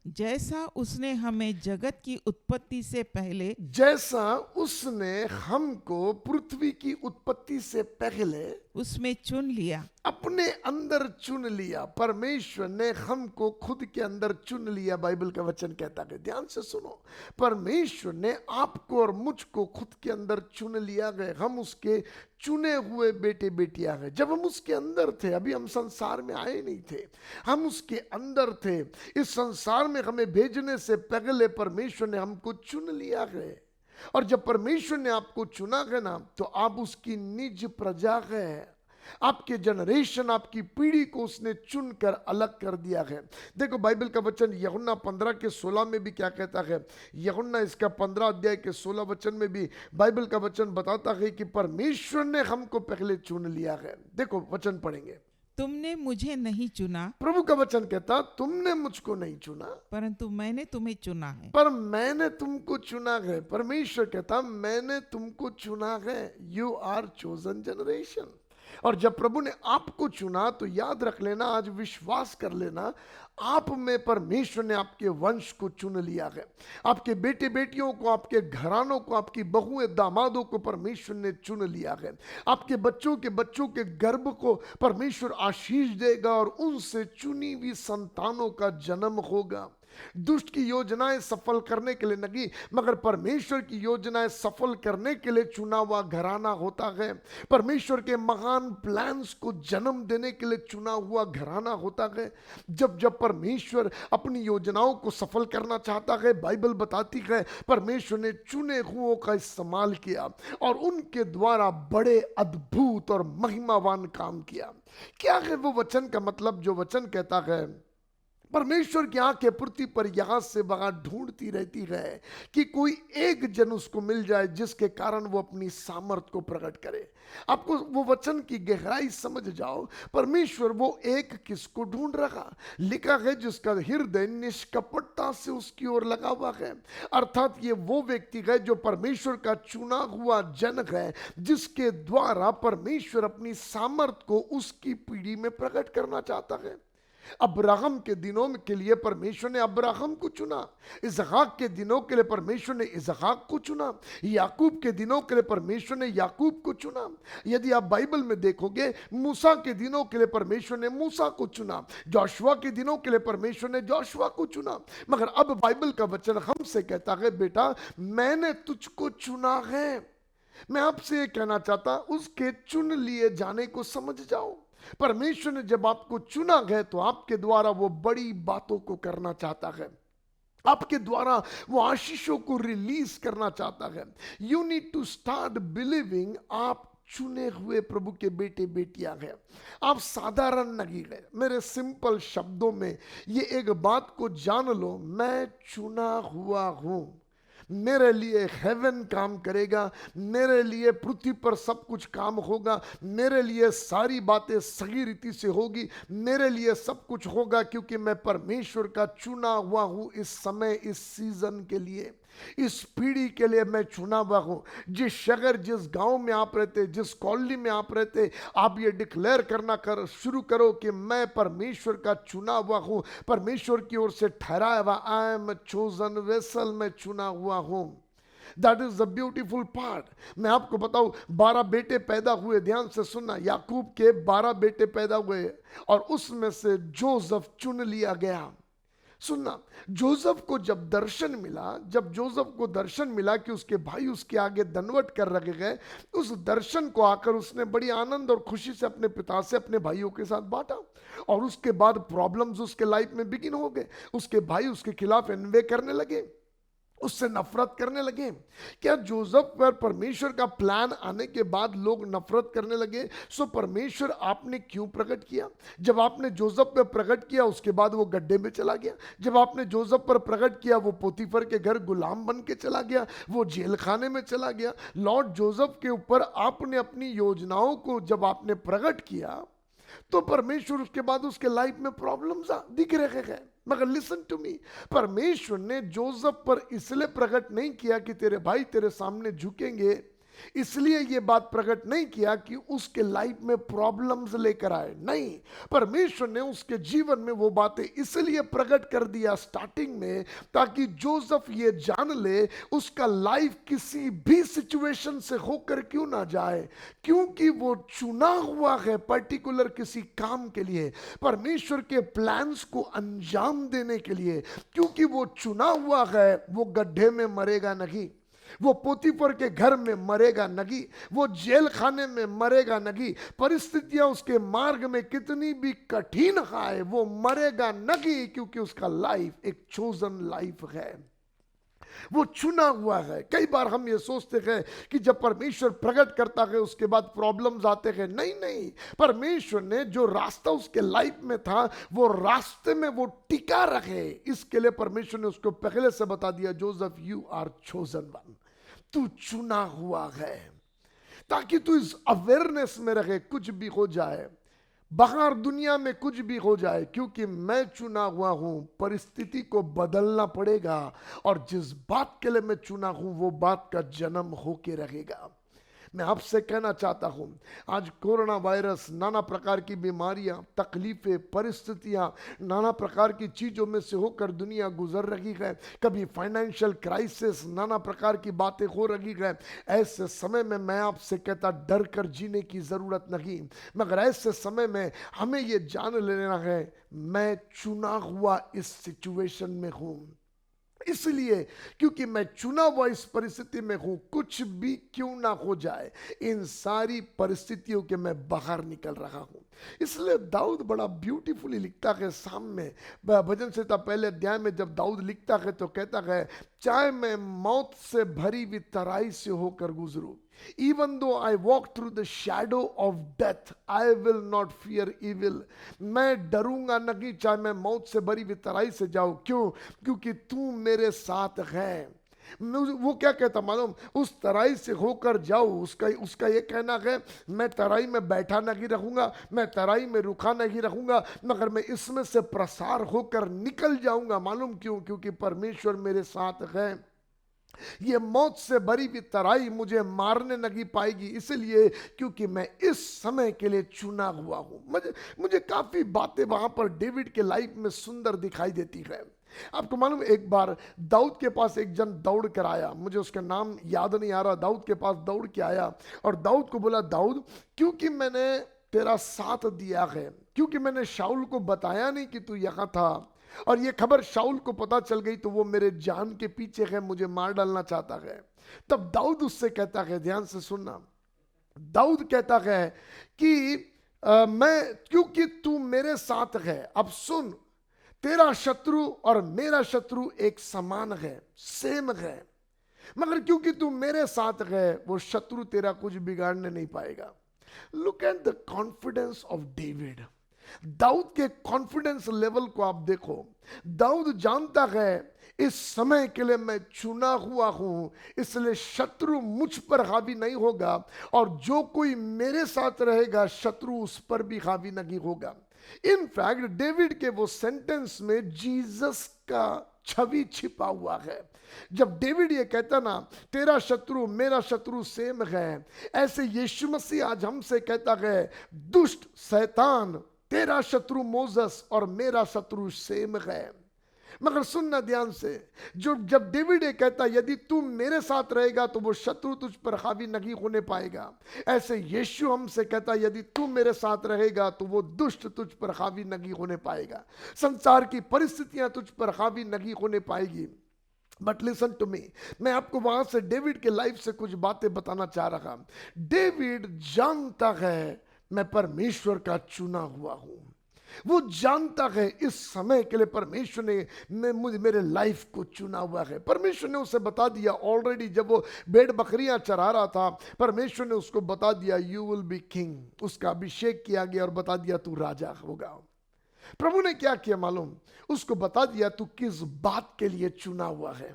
जैसा उसने हमें जगत की उत्पत्ति से पहले, जैसा उसने हमको पृथ्वी की उत्पत्ति से पहले उसमें चुन लिया, अपने अंदर चुन लिया। परमेश्वर ने हमको खुद के अंदर चुन लिया, बाइबल का वचन कहता है। ध्यान से सुनो, परमेश्वर ने आपको और मुझको खुद के अंदर चुन लिया गए। हम उसके चुने हुए बेटे बेटियां हैं। जब हम उसके अंदर थे, अभी हम संसार में आए नहीं थे, हम उसके अंदर थे। इस संसार में हमें भेजने से पहले परमेश्वर ने हमको चुन लिया है। और जब परमेश्वर ने आपको चुना है ना, तो आप उसकी निज प्रजा है। आपके जनरेशन, आपकी पीढ़ी को उसने चुनकर अलग कर दिया है। देखो बाइबल का वचन यूहन्ना 15 के 16 में भी क्या कहता है। यूहन्ना इसका 15 अध्याय के 16 वचन में भी बाइबल का वचन बताता है कि परमेश्वर ने हमको पहले चुन लिया है। देखो वचन पढ़ेंगे। तुमने मुझे नहीं चुना, प्रभु का वचन कहता तुमने मुझको नहीं चुना, परंतु मैंने तुम्हें चुना है। पर मैंने तुमको चुना है। परमेश्वर कहता मैंने तुमको चुना है। You are chosen generation. और जब प्रभु ने आपको चुना तो याद रख लेना, आज विश्वास कर लेना, आप में परमेश्वर ने आपके वंश को चुन लिया है। आपके बेटे बेटियों को, आपके घरानों को, आपकी बहुएं दामादों को परमेश्वर ने चुन लिया है। आपके बच्चों के गर्भ को परमेश्वर आशीष देगा और उनसे चुनी हुई संतानों का जन्म होगा। दुष्ट की योजनाएं सफल करने के लिए नहीं, मगर परमेश्वर की योजनाएं सफल करने के लिए चुना हुआ घराना होता है। परमेश्वर के महान प्लान्स को जन्म देने के लिए चुना हुआ घराना होता है। जब जब परमेश्वर अपनी योजनाओं को सफल करना चाहता है, बाइबल बताती है परमेश्वर ने चुने हुओं का इस्तेमाल किया और उनके द्वारा बड़े अद्भुत और महिमावान काम किया। क्या है वो वचन का मतलब जो वचन कहता है परमेश्वर की आंखें पृथ्वी पर यहां से वहां ढूंढती रहती है कि कोई एक जन उसको मिल जाए जिसके कारण वो अपनी सामर्थ को प्रकट करे। आपको वो वचन की गहराई समझ जाओ। परमेश्वर वो एक किसको ढूंढ रहा, लिखा है जिसका हृदय निष्कपटता से उसकी ओर लगा हुआ है। अर्थात ये वो व्यक्ति है जो परमेश्वर का चुना हुआ जन है, जिसके द्वारा परमेश्वर अपनी सामर्थ को उसकी पीढ़ी में प्रकट करना चाहता है। अब्राहम के दिनों के लिए परमेश्वर ने अब्राहम को चुना, इसहाक के दिनों के लिए परमेश्वर ने इसहाक को चुना, याकूब के दिनों के लिए परमेश्वर ने याकूब को चुना। यदि आप बाइबल में देखोगे मूसा के दिनों के लिए परमेश्वर ने मूसा को चुना, जोशुआ के दिनों के लिए परमेश्वर ने जोशुआ को चुना। मगर अब बाइबल का वचन हमसे कहता है बेटा मैंने तुझको चुना है। मैं आपसे ये कहना चाहता उसके चुन लिए जाने को समझ जाओ। परमेश्वर ने जब आपको चुना है तो आपके द्वारा वो बड़ी बातों को करना चाहता है, आपके द्वारा वो आशीषों को रिलीज करना चाहता है। You need to start believing आप चुने हुए प्रभु के बेटे बेटियां हैं, आप साधारण नहीं है। मेरे सिंपल शब्दों में ये एक बात को जान लो, मैं चुना हुआ हूं। मेरे लिए हेवन काम करेगा, मेरे लिए पृथ्वी पर सब कुछ काम होगा, मेरे लिए सारी बातें सही रीति से होगी, मेरे लिए सब कुछ होगा क्योंकि मैं परमेश्वर का चुना हुआ हूं। इस समय, इस सीजन के लिए, इस पीढ़ी के लिए मैं चुना हुआ हूं। जिस शहर, जिस गांव में आप रहते, जिस कॉलोनी में आप रहते, आप ये डिक्लेयर करना शुरू करो कि मैं परमेश्वर का चुना हुआ हूं, परमेश्वर की ओर से ठहराया हुआ। आई एम चोजन वेसल, मैं चुना हुआ हूं। That is the beautiful part. मैं आपको बताऊं 12 बेटे पैदा हुए, ध्यान से सुनना। याकूब के 12 बेटे पैदा हुए और उसमें से जोसेफ चुन लिया गया। सुनना, जोसेफ को जब दर्शन मिला, जब जोसेफ को दर्शन मिला कि उसके भाई उसके आगे दंडवत कर रखे गए, उस दर्शन को आकर उसने बड़ी आनंद और खुशी से अपने पिता से, अपने भाइयों के साथ बांटा। और उसके बाद प्रॉब्लम्स उसके लाइफ में बिगिन हो गए। उसके भाई उसके खिलाफ एनवे करने लगे, उससे नफरत करने लगे। क्या जोसेफ पर परमेश्वर का प्लान आने के बाद लोग नफरत करने लगे? सो परमेश्वर आपने क्यों प्रकट किया? जब आपने जोसेफ पर प्रकट किया उसके बाद वो गड्ढे में चला गया। जब आपने जोसेफ पर प्रकट किया वो पोतीफर के घर गुलाम बन के चला गया, वो जेल खाने में चला गया। लॉर्ड जोसेफ के ऊपर आपने अपनी योजनाओं को जब आपने प्रकट किया तो परमेश्वर उसके बाद उसके लाइफ में प्रॉब्लम्स दिख रहे हैं। मगर लिसन टू मी, परमेश्वर ने जोसेफ पर इसलिए प्रकट नहीं किया कि तेरे भाई तेरे सामने झुकेंगे, इसलिए ये बात प्रकट नहीं किया कि उसके लाइफ में प्रॉब्लम्स लेकर आए। नहीं, परमेश्वर ने उसके जीवन में वो बातें इसलिए प्रकट कर दिया स्टार्टिंग में, ताकि जोसेफ ये जान ले उसका लाइफ किसी भी सिचुएशन से होकर क्यों ना जाए, क्योंकि वो चुना हुआ है पर्टिकुलर किसी काम के लिए, परमेश्वर के प्लान्स को अंजाम देने के लिए। क्योंकि वो चुना हुआ है, वो गड्ढे में मरेगा नहीं, वो पोतीफर के घर में मरेगा नहीं, वो जेल खाने में मरेगा नहीं। परिस्थितियां उसके मार्ग में कितनी भी कठिन आए वो मरेगा नहीं, क्योंकि उसका लाइफ एक चोजन लाइफ है, वो चुना हुआ है। कई बार हम ये सोचते हैं कि जब परमेश्वर प्रकट करता है उसके बाद प्रॉब्लम्स आते हैं। नहीं नहीं, परमेश्वर ने जो रास्ता उसके लाइफ में था वो रास्ते में वो टिका रखे, इसके लिए परमेश्वर ने उसको पहले से बता दिया, Joseph you are chosen one, तू चुना हुआ है। ताकि तू इस अवेयरनेस में रहे, कुछ भी हो जाए, बाहर दुनिया में कुछ भी हो जाए, क्योंकि मैं चुना हुआ हूं, परिस्थिति को बदलना पड़ेगा और जिस बात के लिए मैं चुना हूं वो बात का जन्म होके रहेगा। मैं आपसे कहना चाहता हूं, आज कोरोना वायरस, नाना प्रकार की बीमारियां, तकलीफें, परिस्थितियां, नाना प्रकार की चीजों में से होकर दुनिया गुजर रही है। कभी फाइनेंशियल क्राइसिस, नाना प्रकार की बातें हो रही है। ऐसे समय में मैं आपसे कहता, डर कर जीने की जरूरत नहीं, मगर ऐसे समय में हमें यह जान लेना है, मैं चुना हुआ इस सिचुएशन में हूं। इसलिए क्योंकि मैं चुना हुआ इस परिस्थिति में हूं, कुछ भी क्यों ना हो जाए, इन सारी परिस्थितियों के मैं बाहर निकल रहा हूं। इसलिए दाऊद बड़ा ब्यूटीफुली लिखता है, सामने भजन संहिता पहले अध्याय में जब दाऊद लिखता है तो कहता है, चाहे मैं मौत से भरी हुई तराई से होकर गुजरूं, even though I walk through the shadow of death, I will not fear evil. मैं डरूंगा नहीं, चाहे मैं मौत से भरी हुई तराई से जाऊं। क्यों? क्योंकि तू मेरे साथ है। वो क्या कहता मालूम, उस तराई से होकर जाओ, उसका ये कहना है, मैं तराई में बैठा नहीं रहूंगा, मैं तराई में रुका नहीं रहूंगा, मगर मैं इसमें से प्रसार होकर निकल जाऊंगा। मालूम क्यों? क्योंकि परमेश्वर मेरे साथ है। ये मौत से भरी हुई तराई मुझे मारने नहीं पाएगी, इसलिए क्योंकि मैं इस समय के लिए चुना हुआ हूं। मुझे काफी बातें वहां पर डेविड के लाइफ में सुंदर दिखाई देती है। आपको मालूम, एक बार दाऊद के पास एक जन दौड़ कर आया, मुझे उसका नाम याद नहीं आ रहा, दाऊद के पास दौड़ के आया और दाऊद को बोला, दाऊद, क्योंकि मैंने तेरा साथ दिया है, क्योंकि मैंने शाऊल को बताया नहीं कि तू यहां था, और ये खबर शाऊल को पता चल गई तो वो मेरे जान के पीछे है, मुझे मार डालना चाहता है। तब दाऊद उससे कहता है, ध्यान से सुनना, दाऊद कहता है कि मैं, क्योंकि तू मेरे साथ है, अब सुन, तेरा शत्रु और मेरा शत्रु एक समान है, सेम है, मगर क्योंकि तू मेरे साथ है, वो शत्रु तेरा कुछ बिगाड़ने नहीं पाएगा। Look at the confidence of David. दाऊद के कॉन्फिडेंस लेवल को आप देखो। दाऊद जानता है, इस समय के लिए मैं चुना हुआ हूं, इसलिए शत्रु मुझ पर हावी नहीं होगा, और जो कोई मेरे साथ रहेगा शत्रु उस पर भी हावी नहीं होगा। इनफैक्ट डेविड के वो सेंटेंस में जीसस का छवि छिपा हुआ है। जब डेविड ये कहता ना, तेरा शत्रु मेरा शत्रु सेम है, ऐसे यीशु मसीह आज हमसे कहता है, दुष्ट शैतान, तेरा शत्रु मोसेस और मेरा शत्रु सेम है। मगर सुनना ध्यान से, जब डेविड ये कहता, यदि तू मेरे साथ रहेगा तो वो शत्रु तुझ पर हावी नहीं होने पाएगा, ऐसे यीशु हमसे कहता, यदि तू मेरे साथ रहेगा तो वो दुष्ट तुझ पर हावी नहीं होने पाएगा, संसार की परिस्थितियां तुझ पर हावी नहीं होने पाएगी। बट लिसन टू मी, मैं आपको वहां से डेविड के लाइफ से कुछ बातें बताना चाह रहा। डेविड जानता है, मैं परमेश्वर का चुना हुआ हूं। वो जानता है, इस समय के लिए परमेश्वर ने मुझे, मेरे लाइफ को चुना हुआ है। परमेश्वर ने उसे बता दिया ऑलरेडी, जब वो भेड़ बकरियां चरा रहा था, परमेश्वर ने उसको बता दिया, यू विल बी किंग। उसका अभिषेक किया गया और बता दिया, तू राजा होगा। प्रभु ने क्या किया मालूम, उसको बता दिया तू किस बात के लिए चुना हुआ है।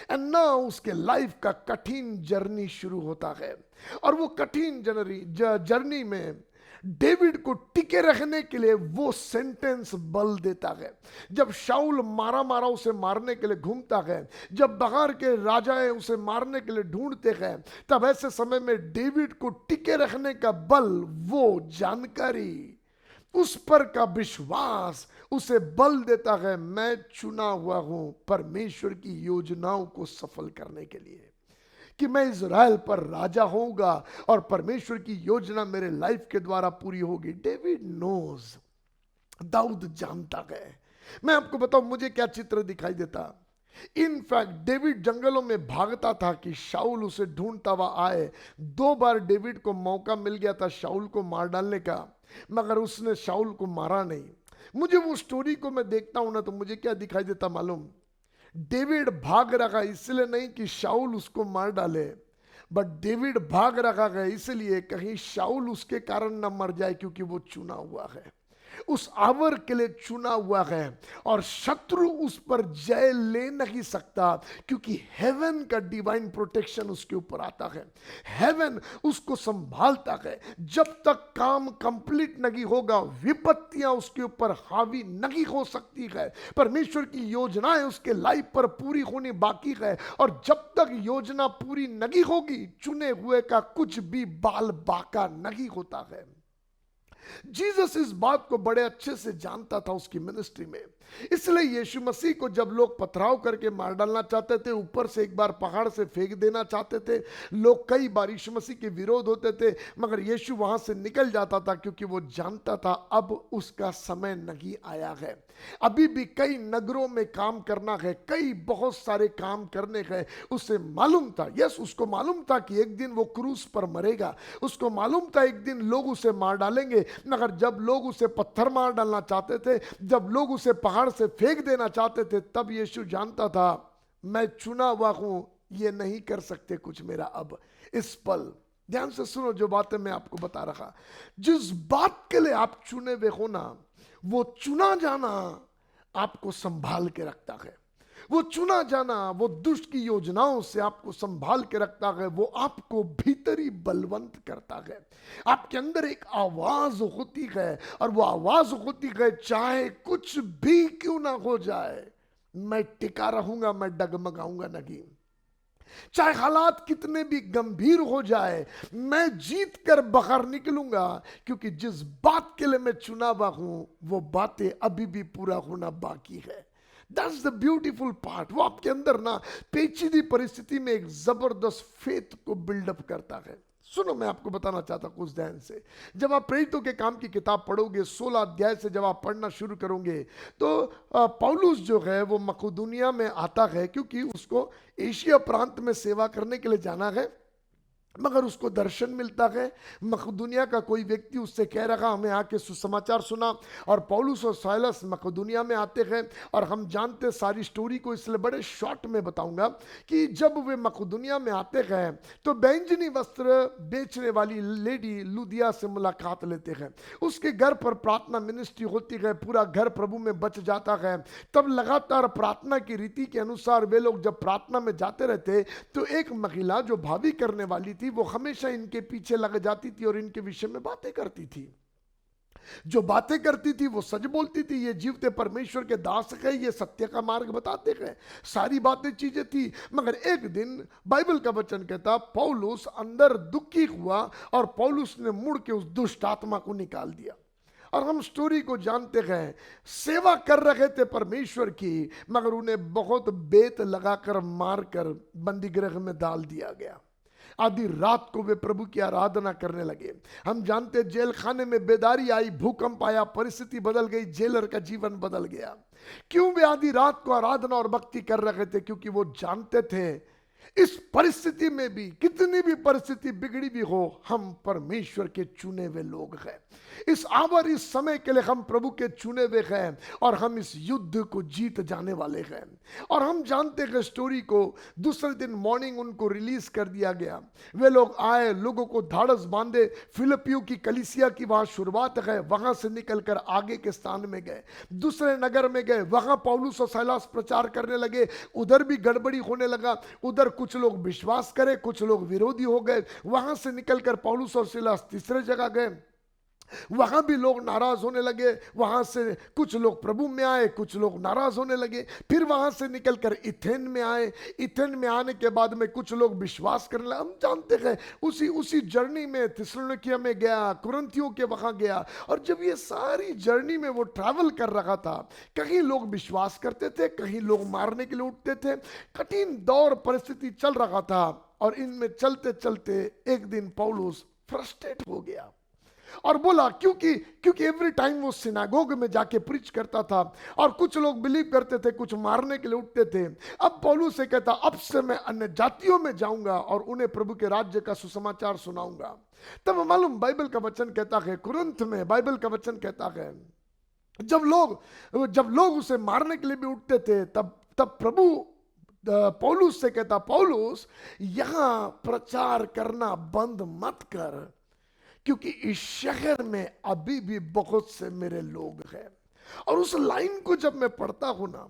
एंड नाउ उसके लाइफ का कठिन जर्नी शुरू होता है, और वो कठिन जर्नी में डेविड को टिके रहने के लिए वो सेंटेंस बल देता है। जब शाऊल मारा उसे मारने के लिए घूमता है, जब बाहर के राजाएं उसे मारने के लिए ढूंढते हैं, तब ऐसे समय में डेविड को टिके रहने का बल, वो जानकारी, उस पर का विश्वास उसे बल देता है, मैं चुना हुआ हूं परमेश्वर की योजनाओं को सफल करने के लिए, कि मैं इज़राइल पर राजा होऊंगा और परमेश्वर की योजना मेरे लाइफ के द्वारा पूरी होगी। डेविड नोज, दाऊद जानता है। मैं आपको बताऊं, मुझे क्या चित्र दिखाई देता। इनफैक्ट डेविड जंगलों में भागता था कि शाऊल उसे ढूंढता हुआ आए। 2 बार डेविड को मौका मिल गया था शाऊल को मार डालने का, मगर उसने शाऊल को मारा नहीं। मुझे वो स्टोरी को मैं देखता हूं ना, तो मुझे क्या दिखाई देता मालूम, डेविड भाग रहा इसलिए नहीं कि शाऊल उसको मार डाले, बट डेविड भाग रहा है इसलिए कहीं शाऊल उसके कारण न मर जाए, क्योंकि वो चुना हुआ है। उस आवर के लिए चुना हुआ है और शत्रु उस पर जय ले नहीं सकता, क्योंकि हेवन का डिवाइन प्रोटेक्शन उसके ऊपर आता है। हेवन उसको संभालता है। जब तक काम कंप्लीट नहीं होगा, विपत्तियां उसके ऊपर हावी नहीं हो सकती है। परमेश्वर की योजनाएं उसके लाइफ पर पूरी होनी बाकी है, और जब तक योजना पूरी नहीं होगी, चुने हुए का कुछ भी बाल बाका नहीं होता है। जीसस इस बात को बड़े अच्छे से जानता था उसकी मिनिस्ट्री में। इसलिए यीशु मसीह को जब लोग पथराव करके मार डालना चाहते थे, ऊपर से एक बार पहाड़ से फेंक देना चाहते थे, लोग कई बार यीशु मसीह के विरोध होते थे, मगर यीशु वहां से निकल जाता था, क्योंकि वो जानता था अब उसका समय नहीं आया है। अभी भी कई नगरों में काम करना है, कई बहुत सारे काम करने हैं। उसे मालूम था, यस, उसको मालूम था कि एक दिन वो क्रूस पर मरेगा। उसको मालूम था एक दिन लोग उसे मार डालेंगे, मगर जब लोग उसे पत्थर मार डालना चाहते थे, जब लोग उसे पहाड़ से फेंक देना चाहते थे, तब यीशु जानता था मैं चुना हुआ हूं, ये नहीं कर सकते कुछ मेरा अब इस पल। ध्यान से सुनो जो बातें मैं आपको बता रहा। जिस बात के लिए आप चुने हुए हो ना, वो चुना जाना आपको संभाल के रखता है। वो चुना जाना, वो दुष्ट की योजनाओं से आपको संभाल के रखता है। वो आपको भीतरी बलवंत करता है। आपके अंदर एक आवाज होती है, और वो आवाज होती है, चाहे कुछ भी क्यों ना हो जाए, मैं टिका रहूंगा, मैं डगमगाऊंगा नहीं। चाहे हालात कितने भी गंभीर हो जाए, मैं जीत कर बाहर निकलूंगा, क्योंकि जिस बात के लिए मैं चुना हुआ हूं, वो बातें अभी भी पूरा होना बाकी है। That's the beautiful part। वो आपके अंदर ना पेचीदी परिस्थिति में एक जबरदस्त फेथ को बिल्डअप करता है। सुनो, मैं आपको बताना चाहता हूं कुछ ध्यान से। जब आप प्रेरितों के काम की किताब पढ़ोगे, 16 अध्याय से जब आप पढ़ना शुरू करोगे, तो पौलुस जो है वो मकदूनिया में आता है, क्योंकि उसको एशिया प्रांत में सेवा करने के लिए जाना है। मगर उसको दर्शन मिलता है, मकदूनिया का कोई व्यक्ति उससे कह रहा हमें आके सुसमाचार सुना, और पौलुस और साइलस मकदूनिया में आते हैं। और हम जानते सारी स्टोरी को, इसलिए बड़े शॉर्ट में बताऊंगा कि जब वे मकदूनिया में आते हैं तो बैंजनी वस्त्र बेचने वाली लेडी लुदिया से मुलाकात लेते हैं। उसके घर पर प्रार्थना मिनिस्ट्री होती है, पूरा घर प्रभु में बच जाता है। तब लगातार प्रार्थना की रीति के अनुसार वे लोग जब प्रार्थना में जाते रहते, तो एक महिला जो भावी करने वाली थी, वो हमेशा इनके पीछे लग जाती थी और इनके विषय में बातें करती थी। जो बातें करती थी वो सच बोलती थी। ये जीवते परमेश्वर के दास है, ये सत्य का मार्ग बताते हैं, सारी बातें चीजें थी। मगर एक दिन बाइबल का वचन कहता, पौलुस अंदर दुखी हुआ और पौलुस ने मुड़ के उस दुष्ट आत्मा को निकाल दिया। और हम स्टोरी को जानते हैं, सेवा कर रहे थे परमेश्वर की, मगर उन्हें बहुत बेत लगाकर मारकर बंदी गृह में डाल दिया गया। आधी रात को वे प्रभु की आराधना करने लगे। हम जानते जेल खाने में बेदारी आई, भूकंप आया, परिस्थिति बदल गई, जेलर का जीवन बदल गया। क्यों वे आधी रात को आराधना और भक्ति कर रहे थे? क्योंकि वो जानते थे इस परिस्थिति में भी, कितनी भी परिस्थिति बिगड़ी भी हो, हम परमेश्वर के चुने हुए लोग हैं। इस आवर, इस समय के लिए हम प्रभु के चुने हुए हैं, और हम इस युद्ध को जीत जाने वाले हैं। और हम जानते हैं स्टोरी को, दूसरे दिन मॉर्निंग उनको रिलीज कर दिया गया। वे लोग आए, लोगों को धाड़स बांधे, फिलिपियों की कलीसिया की वहां शुरुआत है, वहां से निकलकर आगे के स्थान में गए, दूसरे नगर में गए, वहां पौलुस और साइलास प्रचार करने लगे। उधर भी गड़बड़ी होने लगा, उधर कुछ लोग विश्वास करे, कुछ लोग विरोधी हो गए। वहां से निकलकर पौलुस और सिलास तीसरे जगह गए, वहां भी लोग नाराज होने लगे। वहां से कुछ लोग प्रभु में आए, कुछ लोग नाराज होने लगे। फिर वहां से निकलकर इथेन में आए। इथेन में आने के बाद में कुछ लोग विश्वास करने लगे। हम जानते हैं उसी जर्नी में थिस्सलुनीकिया में गया, कुरिन्थियों के वहां गया। और जब ये सारी जर्नी में वो ट्रैवल कर रहा था, कहीं लोग विश्वास करते थे, कहीं लोग मारने के लिए उठते थे। कठिन दौर परिस्थिति चल रहा था, और इनमें चलते चलते एक दिन पौलुस फ्रस्ट्रेट हो गया और बोला, क्योंकि एवरी टाइम वो सिनागोग में जाके प्रीच करता था, और कुछ लोग बिलीव करते थे, कुछ मारने के लिए उठते थे। अब पौलुस से कहता, अब से मैं अन्य जातियों में जाऊंगा और उन्हें प्रभु के राज्य का सुसमाचार सुनाऊंगा। तब मालूम बाइबल का वचन कहता है, कुरिन्थ में बाइबल का वचन कहता है, जब लोग उसे मारने के लिए भी उठते थे, तब प्रभु पौलुस से कहता, पौलुस यहां प्रचार करना बंद मत कर, क्योंकि इस शहर में अभी भी बहुत से मेरे लोग हैं। और उस लाइन को जब मैं पढ़ता हूं ना,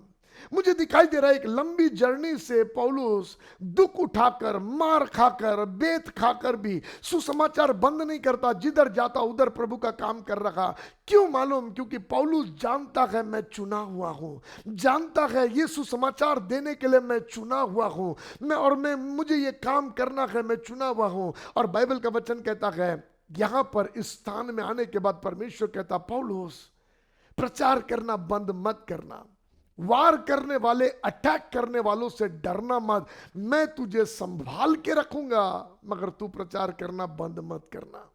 मुझे दिखाई दे रहा है एक लंबी जर्नी से पौलुस दुख उठाकर, मार खाकर, बेत खाकर भी सुसमाचार बंद नहीं करता। जिधर जाता उधर प्रभु का काम कर रहा। क्यों मालूम? क्योंकि पौलुस जानता है मैं चुना हुआ हूं, जानता है ये सुसमाचार देने के लिए मैं चुना हुआ हूं, मैं मुझे ये काम करना है, मैं चुना हुआ हूं। और बाइबल का वचन कहता है, यहां पर इस स्थान में आने के बाद परमेश्वर कहता, पौलुस प्रचार करना बंद मत करना, वार करने वाले, अटैक करने वालों से डरना मत, मैं तुझे संभाल के रखूंगा, मगर तू प्रचार करना बंद मत करना।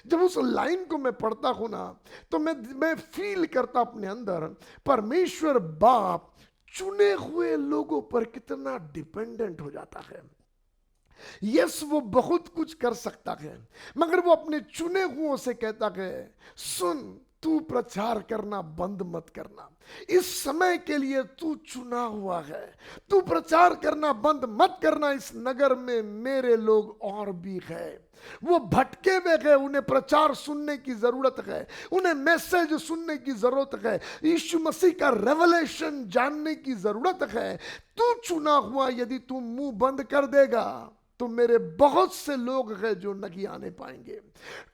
जब उस लाइन को मैं पढ़ता हूं ना, तो मैं फील करता अपने अंदर, परमेश्वर बाप चुने हुए लोगों पर कितना डिपेंडेंट हो जाता है। यस, वो बहुत कुछ कर सकता है, मगर वो अपने चुने हुओं से कहता है, सुन, तू प्रचार करना बंद मत करना, इस समय के लिए तू चुना हुआ है, तू प्रचार करना बंद मत करना। इस नगर में मेरे लोग और भी है, वो भटके हुए हैं, उन्हें प्रचार सुनने की जरूरत है, उन्हें मैसेज सुनने की जरूरत है, यीशु मसीह का रेवलेशन जानने की जरूरत है। तू चुना हुआ, यदि तू मुंह बंद कर देगा तो मेरे बहुत से लोग हैं जो नहीं आने पाएंगे।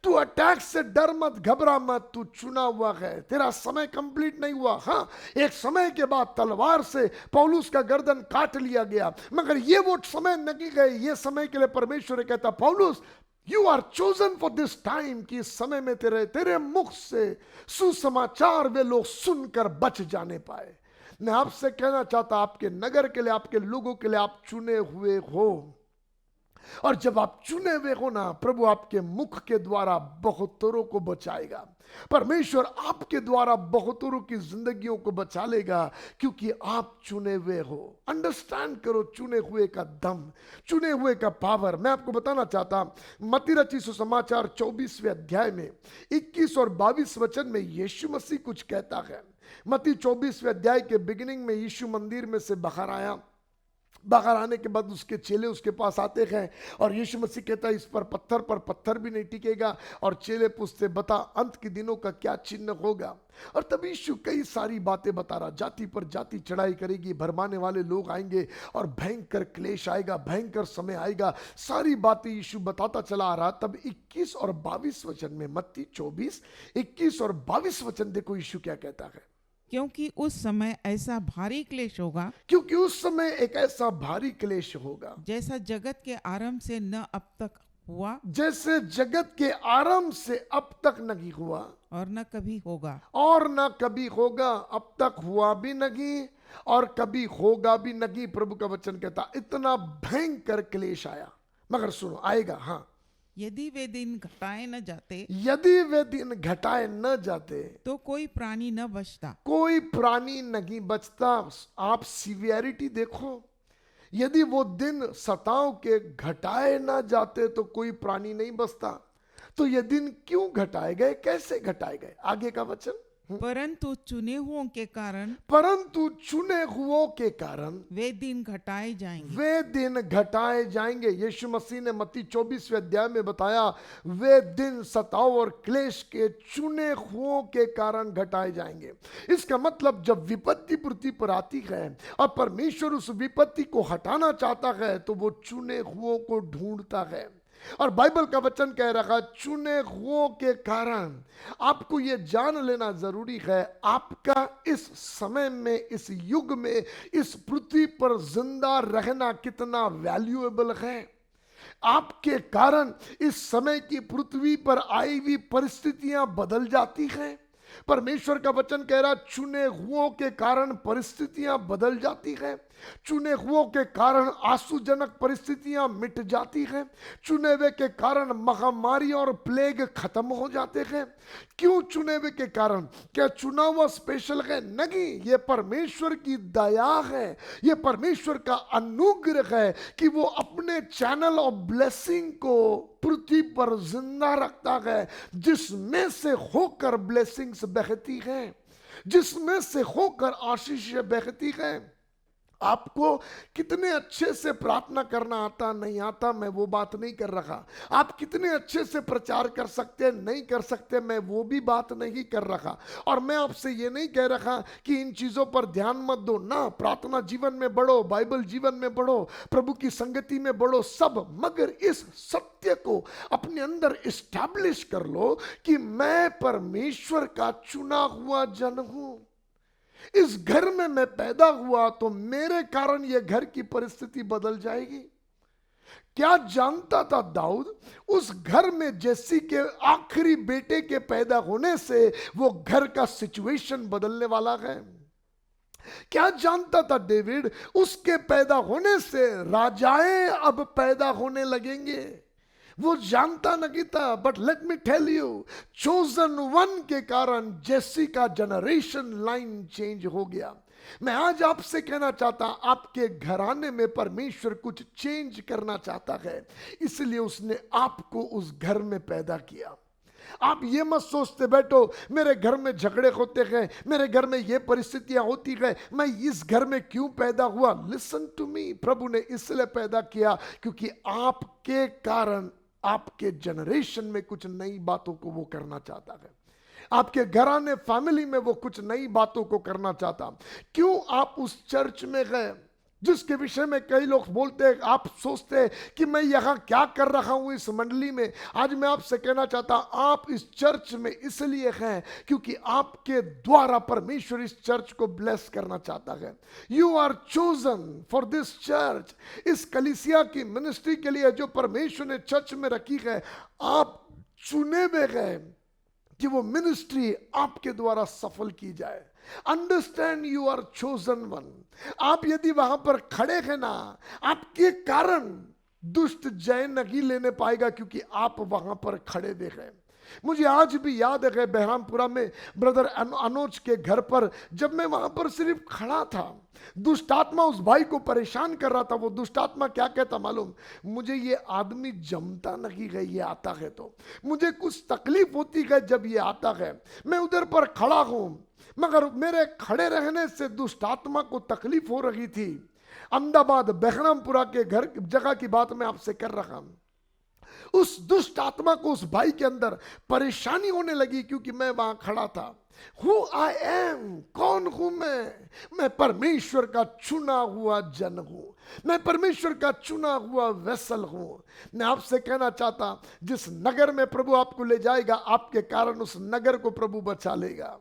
तू अटैक से डर मत, घबरा मत, तू चुना हुआ है, तेरा समय कंप्लीट नहीं हुआ। हाँ, एक समय के बाद तलवार से पौलुस का गर्दन काट लिया गया, मगर ये वो समय नहीं गए। ये समय के लिए परमेश्वर कहता, पौलुस you are chosen for this time, कि इस समय में तेरे मुख से सुसमाचार वे लोग सुनकर बच जाने पाए। मैं आपसे कहना चाहता, आपके नगर के लिए, आपके लोगों के लिए आप चुने हुए हो, और जब आप चुने हुए हो ना, प्रभु आपके मुख के द्वारा बहुतों को बचाएगा। परमेश्वर आपके द्वारा बहुतों की जिंदगियों को बचा लेगा, क्योंकि आप चुने हुए हो। अंडरस्टैंड करो चुने हुए का दम, चुने हुए का पावर। मैं आपको बताना चाहता, मत्ती रचित सुसमाचार 24वें अध्याय में 21 और 22 वचन में यीशु मसीह कुछ कहता है। मत्ती 24वें अध्याय के बिगिनिंग में यीशु मंदिर में से बाहर आया। बाहर आने के बाद उसके चेले उसके पास आते हैं, और यीशु मसीह कहता है, इस पर पत्थर भी नहीं टिकेगा। और चेले पूछते, बता अंत के दिनों का क्या चिन्ह होगा। और तब यीशु कई सारी बातें बता रहा, जाति पर जाति चढ़ाई करेगी, भरमाने वाले लोग आएंगे, और भयंकर क्लेश आएगा, भयंकर समय आएगा। सारी बातें यीशु बताता चला आ रहा। तब 21 और 22 वचन में, मत्ती 24 21 और 22 वचन देखो यीशु क्या कहता है। क्योंकि उस समय ऐसा भारी क्लेश होगा, क्योंकि उस समय एक ऐसा भारी क्लेश होगा, जैसा जगत के आरंभ से न अब तक हुआ, जैसे जगत के आरंभ से अब तक नहीं हुआ, और न कभी होगा, और न कभी होगा। अब तक हुआ भी नहीं और कभी होगा भी नहीं। प्रभु का वचन कहता, इतना भयंकर क्लेश आया, मगर सुनो, आएगा। हाँ, यदि वे दिन घटाए न जाते, यदि वे दिन घटाए न जाते तो कोई प्राणी न बचता। कोई प्राणी नहीं बचता। आप सीवियरिटी देखो, यदि वो दिन सताओं के घटाए ना जाते तो कोई प्राणी नहीं बचता। तो ये दिन क्यों घटाए गए, कैसे घटाए गए? आगे का वचन, परंतु चुने हुओं के कारण, परंतु चुने हुओं के कारण वे दिन घटाए जाएंगे। वे दिन घटाए जाएंगे। यीशु मसीह ने मत्ती 24वें अध्याय में बताया, वे दिन सताव और क्लेश के चुने हुओं के कारण घटाए जाएंगे। इसका मतलब जब विपत्ति पृथ्वी पर आती है और परमेश्वर उस विपत्ति को हटाना चाहता है, तो वो चुने हुओं को ढूंढता है। और बाइबल का वचन कह रहा, चुने हुओं के कारण। आपको यह जान लेना जरूरी है, आपका इस समय में, इस युग में, इस पृथ्वी पर जिंदा रहना कितना वैल्यूएबल है। आपके कारण इस समय की पृथ्वी पर आई हुई परिस्थितियां बदल जाती हैं। परमेश्वर का वचन कह रहा, चुने हुओं के कारण परिस्थितियां बदल जाती हैं। चुने हुओं के कारण आंसुजनक परिस्थितियां मिट जाती हैं। चुने हुए के कारण महामारी और प्लेग खत्म हो जाते हैं। क्यों चुने हुए के कारण? क्या चुना हुआ स्पेशल है? नहीं, ये परमेश्वर की दया है, ये परमेश्वर का अनुग्रह है कि वो अपने चैनल ऑफ ब्लेसिंग को पृथ्वी पर जिंदा रखता है, जिसमें से होकर ब्लेसिंग्स बहती हैं, जिसमें से होकर आशीष बहती है। आपको कितने अच्छे से प्रार्थना करना आता नहीं आता, मैं वो बात नहीं कर रहा। आप कितने अच्छे से प्रचार कर सकते नहीं कर सकते, मैं वो भी बात नहीं कर रहा। और मैं आपसे ये नहीं कह रहा कि इन चीजों पर ध्यान मत दो ना, प्रार्थना जीवन में बढ़ो, बाइबल जीवन में बढ़ो, प्रभु की संगति में बढ़ो, सब, मगर इस सत्य को अपने अंदर इस्टैब्लिश कर लो कि मैं परमेश्वर का चुना हुआ जन हूं। इस घर में मैं पैदा हुआ तो मेरे कारण यह घर की परिस्थिति बदल जाएगी। क्या जानता था दाऊद, उस घर में जैसी के आखिरी बेटे के पैदा होने से वो घर का सिचुएशन बदलने वाला है। क्या जानता था डेविड, उसके पैदा होने से राजाएं अब पैदा होने लगेंगे। वो जानता नहीं था, but let me tell you, chosen one के कारण जेसी का जनरेशन लाइन चेंज हो गया। मैं आज आपसे कहना चाहता, आपके घराने में परमेश्वर कुछ चेंज करना चाहता है, इसलिए उसने आपको उस घर में पैदा किया। आप ये मत सोचते बैठो मेरे घर में झगड़े होते हैं, मेरे घर में ये परिस्थितियां होती है, मैं इस घर में क्यों पैदा हुआ। लिसन टू मी, प्रभु ने इसलिए पैदा किया क्योंकि आपके कारण आपके जनरेशन में कुछ नई बातों को वो करना चाहता है। आपके घराने फैमिली में वो कुछ नई बातों को करना चाहता। क्यों आप उस चर्च में गए जिसके विषय में कई लोग बोलते हैं, आप सोचते हैं कि मैं यहां क्या कर रहा हूं इस मंडली में। आज मैं आपसे कहना चाहता, आप इस चर्च में इसलिए हैं क्योंकि आपके द्वारा परमेश्वर इस चर्च को ब्लेस करना चाहता है। You are chosen for this church. इस कलीसिया की मिनिस्ट्री के लिए जो परमेश्वर ने चर्च में रखी है, आप चुने हुए गए कि वो मिनिस्ट्री आपके द्वारा सफल की जाए। Understand, you are chosen one. आप यदि वहां पर खड़े हैं ना, आपके कारण दुष्ट जय नहीं लेने पाएगा क्योंकि आप वहां पर खड़े हुए हैं। मुझे आज भी याद है बहरामपुरा में ब्रदर अनुज के घर पर जब मैं वहां पर सिर्फ खड़ा था, दुष्ट आत्मा उस भाई को परेशान कर रहा था। वो दुष्ट आत्मा क्या कहता मालूम, मुझे ये आदमी जमता नहीं है, ये आता है तो मुझे कुछ तकलीफ होती है जब ये आता है। मैं उधर पर खड़ा हूं, मगर मेरे खड़े रहने से दुष्ट आत्मा को तकलीफ हो रही थी। अहमदाबाद बहरामपुरा के घर जगह की बात मैं आपसे कर रहा हूं। उस दुष्ट आत्मा को उस भाई के अंदर परेशानी होने लगी क्योंकि मैं वहां खड़ा था। हु आई एम, कौन हूं मैं परमेश्वर का चुना हुआ जन हूं, मैं परमेश्वर का चुना हुआ वेसल हूं। मैं आपसे कहना चाहता, जिस नगर में प्रभु आपको ले जाएगा, आपके कारण उस नगर को प्रभु बचा लेगा।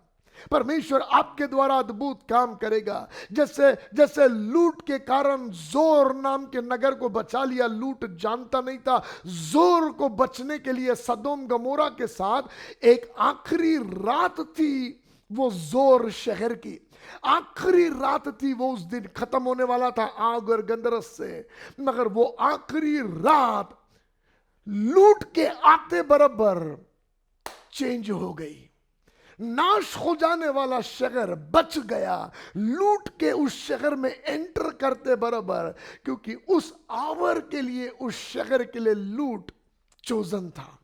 परमेश्वर आपके द्वारा अद्भुत काम करेगा। जैसे जैसे लूट के कारण जोर नाम के नगर को बचा लिया। लूट जानता नहीं था जोर को बचने के लिए सदोम गमोरा के साथ एक आखिरी रात थी, वो जोर शहर की आखिरी रात थी। वो उस दिन खत्म होने वाला था आग और गंधरस से, मगर वो आखिरी रात लूट के आते बराबर चेंज हो गई। नाश हो जाने वाला शहर बच गया लूट के उस शहर में एंटर करते बराबर, क्योंकि उस आवर के लिए, उस शहर के लिए लूट चोजन था।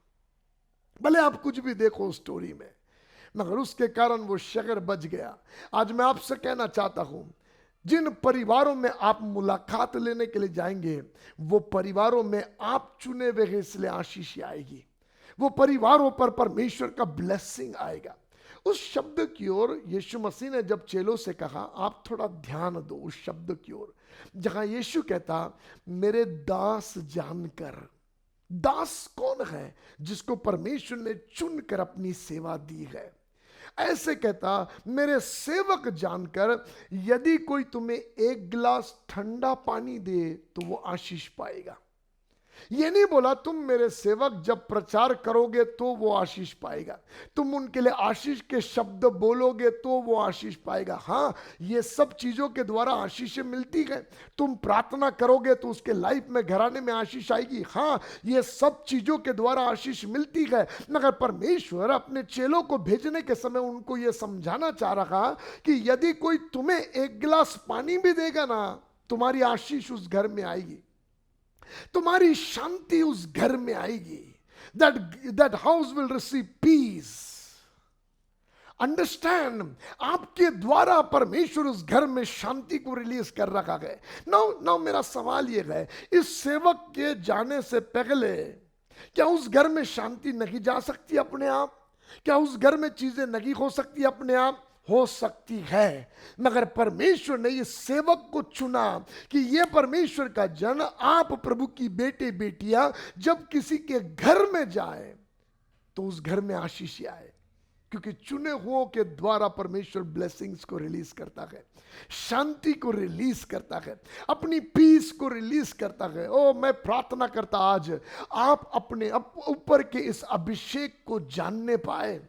भले आप कुछ भी देखो स्टोरी में, मगर उसके कारण वो शहर बच गया। आज मैं आपसे कहना चाहता हूं, जिन परिवारों में आप मुलाकात लेने के लिए जाएंगे, वो परिवारों में आप चुने हुए हैं, इसलिए आशीष आएगी। वो परिवारों पर परमेश्वर का ब्लेसिंग आएगा। उस शब्द की ओर यीशु मसीह ने जब चेलों से कहा, आप थोड़ा ध्यान दो उस शब्द की ओर, जहां यीशु कहता, मेरे दास जानकर। दास कौन है? जिसको परमेश्वर ने चुनकर अपनी सेवा दी है। ऐसे कहता, मेरे सेवक जानकर, यदि कोई तुम्हें एक गिलास ठंडा पानी दे तो वो आशीष पाएगा। ये नहीं बोला तुम मेरे सेवक जब प्रचार करोगे तो वो आशीष पाएगा, तुम उनके लिए आशीष के शब्द बोलोगे तो वो आशीष पाएगा। हाँ, ये सब चीजों के द्वारा आशीष मिलती है। तुम प्रार्थना करोगे तो उसके लाइफ में, घराने में आशीष आएगी। हाँ, ये सब चीजों के द्वारा आशीष मिलती है। मगर परमेश्वर अपने चेलों को भेजने के समय उनको ये समझाना चाह रहा कि यदि कोई तुम्हें एक गिलास पानी भी देगा ना, तुम्हारी आशीष उस घर में आएगी, तुम्हारी शांति उस घर में आएगी। that house will receive peace। Understand, आपके द्वारा परमेश्वर उस घर में शांति को रिलीज कर रखा है। नाउ मेरा सवाल ये है, इस सेवक के जाने से पहले क्या उस घर में शांति नहीं जा सकती अपने आप? क्या उस घर में चीजें नहीं हो सकती अपने आप? हो सकती है, मगर परमेश्वर ने इस सेवक को चुना कि ये परमेश्वर का जन, आप प्रभु की बेटे बेटियां जब किसी के घर में जाए तो उस घर में आशीष आए, क्योंकि चुने हुओं के द्वारा परमेश्वर ब्लेसिंग्स को रिलीज करता है, शांति को रिलीज करता है, अपनी पीस को रिलीज करता है। ओ मैं प्रार्थना करता आज आप अपने ऊपर के इस अभिषेक को जानने पाए।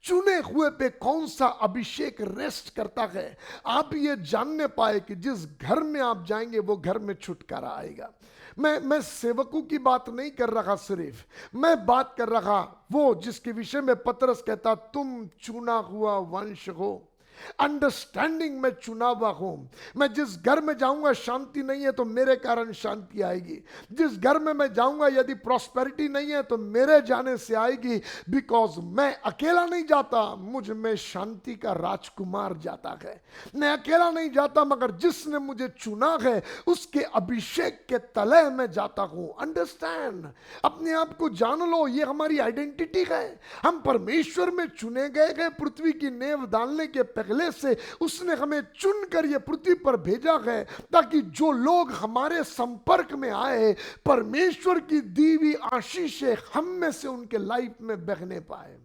चुने हुए पे कौन सा अभिषेक रेस्ट करता है, आप ये जानने पाए कि जिस घर में आप जाएंगे वो घर में छुटकारा आएगा। मैं सेवकों की बात नहीं कर रहा, सिर्फ मैं बात कर रहा वो जिसके विषय में पतरस कहता तुम चुना हुआ वंश हो। अंडरस्टैंडिंग में चुना हुआ हूं। मैं जिस घर में जाऊंगा शांति नहीं है तो मेरे कारण शांति आएगी। जिस घर में मैं जाऊंगा यदि प्रॉस्पेरिटी नहीं है तो मेरे जाने से आएगी, बिकॉज मैं अकेला नहीं जाता, मुझ में शांति का राजकुमार जाता है। मैं अकेला नहीं जाता, मगर जिसने मुझे चुना है उसके अभिषेक के तले में जाता हूं। अंडरस्टैंड, अपने आप को जान लो, ये हमारी आइडेंटिटी है। हम परमेश्वर में चुने गए हैं। पृथ्वी की नेव डालने के पहले से उसने हमें चुनकर ये पृथ्वी पर भेजा है, ताकि जो लोग हमारे संपर्क में आए परमेश्वर की दी हुई आशीषें हम में से उनके लाइफ में बहने पाए।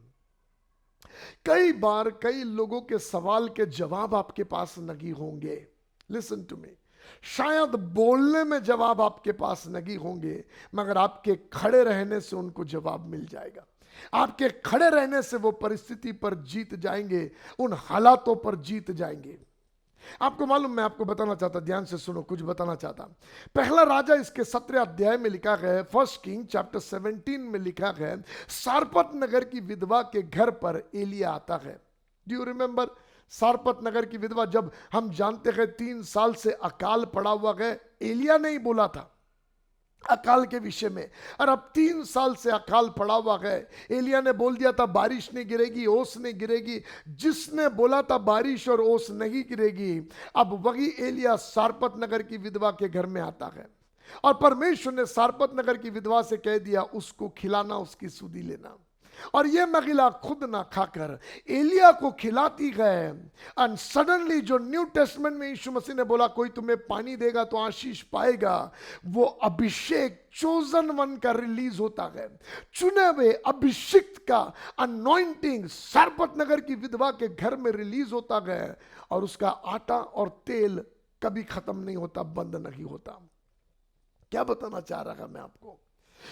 कई बार कई लोगों के सवाल के जवाब आपके पास नहीं होंगे। लिसन टू मी, शायद बोलने में जवाब आपके पास नहीं होंगे, मगर आपके खड़े रहने से उनको जवाब मिल जाएगा। आपके खड़े रहने से वो परिस्थिति पर जीत जाएंगे, उन हालातों पर जीत जाएंगे। आपको मालूम, मैं आपको बताना चाहता, ध्यान से सुनो, कुछ बताना चाहता। पहला राजा इसके 17 अध्याय में लिखा है, फर्स्ट किंग चैप्टर 17 में लिखा है, सारपत नगर की विधवा के घर पर एलिया आता है। डू यू रिमेंबर सारपत नगर की विधवा? जब हम जानते हैं 3 साल से अकाल पड़ा हुआ है, एलिया नहीं बोला था अकाल के विषय में, और अब 3 साल से अकाल पड़ा हुआ है। एलिया ने बोल दिया था बारिश नहीं गिरेगी, ओस नहीं गिरेगी। जिसने बोला था बारिश और ओस नहीं गिरेगी, अब वही एलिया सारपत नगर की विधवा के घर में आता है, और परमेश्वर ने सारपत नगर की विधवा से कह दिया उसको खिलाना, उसकी सुधी लेना। और ये महिला खुद ना खाकर एलिया को खिलाती है। एंड सडनली जो न्यू टेस्टमेंट में यीशु मसीह ने बोला कोई तुम्हें पानी देगा तो आशीष पाएगा, वो अभिषेक चोजन वन का रिलीज होता है। चुने हुए अभिषिक्त का अनॉइंटिंग सारपत नगर की विधवा के घर में रिलीज होता है, और उसका आटा और तेल कभी खत्म नहीं होता, बंद नहीं होता। क्या बताना चाह रहा मैं आपको?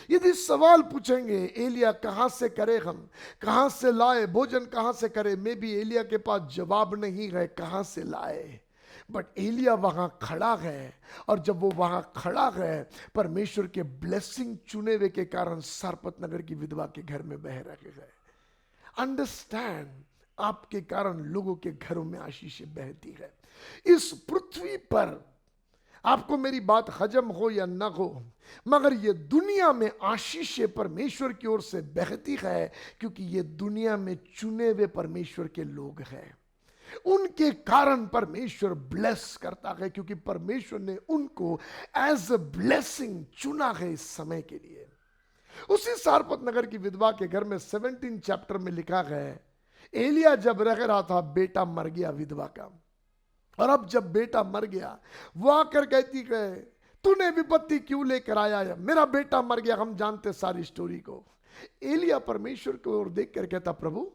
यदि सवाल पूछेंगे एलिया कहां से करे, हम कहां से लाए, भोजन कहां से करे, मे बी एलिया के पास जवाब नहीं है कहां से लाए, बट एलिया वहां खड़ा है, और जब वो वहां खड़ा है परमेश्वर के ब्लेसिंग चुने हुए के कारण सारपत नगर की विधवा के घर में बह रहे हैं। अंडरस्टैंड, आपके कारण लोगों के घरों में आशीषें बहती है। इस पृथ्वी पर आपको मेरी बात हजम हो या न हो, मगर ये दुनिया में आशीषें परमेश्वर की ओर से बहती है, क्योंकि ये दुनिया में चुने हुए परमेश्वर के लोग हैं। उनके कारण परमेश्वर ब्लेस करता है, क्योंकि परमेश्वर ने उनको एज अ ब्लेसिंग चुना है इस समय के लिए। उसी सारपत नगर की विधवा के घर में 17 चैप्टर में लिखा है, एलिया जब रह रहा था बेटा मर गया विधवा का, और अब जब बेटा मर गया वो आकर कहती है तूने विपत्ति क्यों लेकर आया है, मेरा बेटा मर गया। हम जानते सारी स्टोरी को। एलिया परमेश्वर को ओर देख कर कहता प्रभु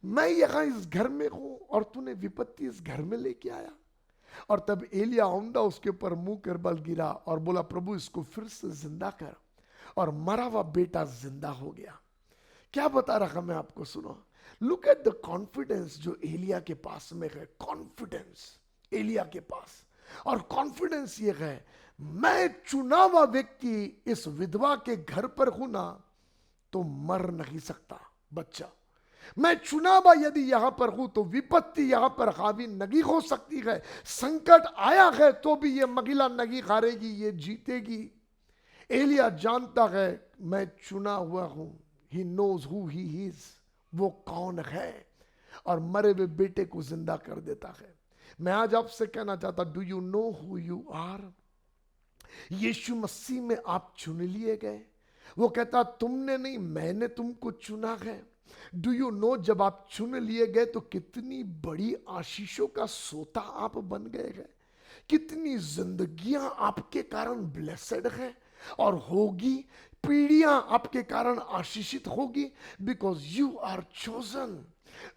मैं यहां इस घर में हूं और तूने विपत्ति इस घर में लेके आया। और तब एलिया औंधा उसके ऊपर मुंह कर बल गिरा और बोला प्रभु इसको फिर से जिंदा कर, और मरा हुआ बेटा जिंदा हो गया। क्या बता रहा मैं आपको, सुनो। लुक एट द कॉन्फिडेंस जो एलिया के पास में है। कॉन्फिडेंस एलिया के पास, और कॉन्फिडेंस ये है मैं चुना हुआ व्यक्ति इस विधवा के घर पर हूं ना तो मर नहीं सकता बच्चा। मैं चुना हुआ यदि यहां पर हूं तो विपत्ति यहां पर हावी नहीं हो सकती है। संकट आया है तो भी ये महिला नहीं हारेगी, ये जीतेगी। एलिया जानता है मैं चुना हुआ हूं। He knows who he is, वो कौन है। और मरे हुए बेटे को जिंदा कर देता है। मैं आज आपसे कहना चाहता, do you know who you are? Yeshu Masih में आप चुन लिए गए। वो कहता तुमने नहीं, मैंने तुमको चुना है। डू यू नो, जब आप चुन लिए गए तो कितनी बड़ी आशीषों का सोता आप बन गए हैं। कितनी जिंदगियां आपके कारण ब्लेसेड है और होगी, पीढ़ियां आपके कारण आशीषित होगी, बिकॉज यू आर चोजन।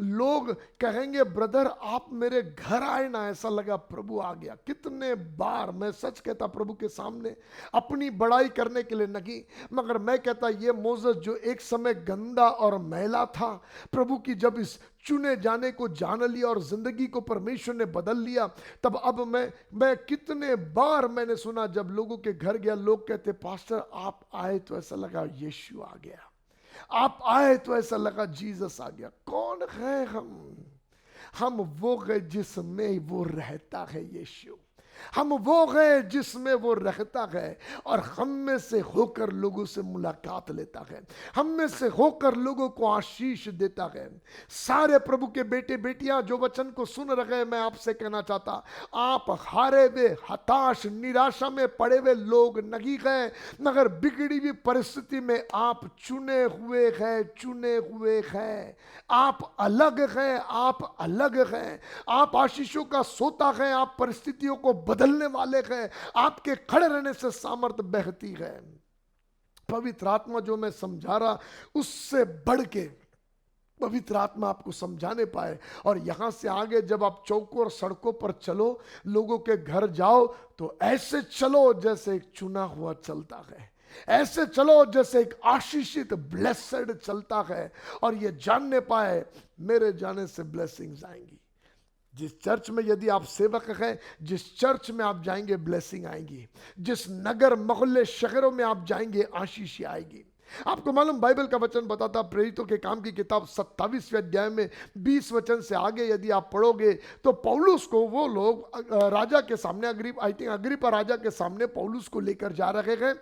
लोग कहेंगे ब्रदर आप मेरे घर आए ना, ऐसा लगा प्रभु आ गया। कितने बार मैं सच कहता प्रभु के सामने अपनी बड़ाई करने के लिए नहीं, मगर मैं कहता ये मोसेस जो एक समय गंदा और मैला था, प्रभु की जब इस चुने जाने को जान लिया और जिंदगी को परमेश्वर ने बदल लिया, तब अब मैं कितने बार मैंने सुना जब लोगों के घर गया, लोग कहते पास्टर आप आए तो ऐसा लगा यीशु आ गया, आप आए तो ऐसा लगा जीसस आ गया। कौन है हम वो है जिसमें वो रहता है यीशु। हम वो हैं जिसमें वो रहता है और हम में से होकर लोगों से मुलाकात लेता है, हम में से होकर लोगों को आशीष देता है। सारे प्रभु के बेटे बेटियां जो वचन को सुन रहे हैं, मैं आपसे कहना चाहता, आप हारे हुए, हताश, निराशा में पड़े हुए लोग नहीं हैं, मगर बिगड़ी हुई परिस्थिति में आप चुने हुए हैं, चुने हुए हैं। आप अलग हैं, आप अलग हैं। आप आशीषों का सोता है, आप परिस्थितियों को बदलने वाले हैं। आपके खड़े रहने से सामर्थ बहती है। पवित्र आत्मा जो मैं समझा रहा, उससे बढ़ के पवित्र आत्मा आपको समझाने पाए। और यहां से आगे जब आप चौकों और सड़कों पर चलो, लोगों के घर जाओ, तो ऐसे चलो जैसे एक चुना हुआ चलता है, ऐसे चलो जैसे एक आशीषित ब्लेसेड चलता है, और ये जानने पाए मेरे जाने से ब्लेसिंग्स आएंगी। जिस चर्च में यदि आप सेवक हैं, जिस चर्च में आप जाएंगे ब्लेसिंग आएंगी। जिस नगर मोहल्ले शहरों में आप जाएंगे आशीष आएगी। आपको मालूम बाइबल का वचन बताता, प्रेरितों के काम की किताब 27वें अध्याय में 20 वचन से आगे यदि आप पढ़ोगे तो पौलुस को वो लोग राजा के सामने, अग्रिप्पा राजा के सामने पौलुस को लेकर जा रहे हैं,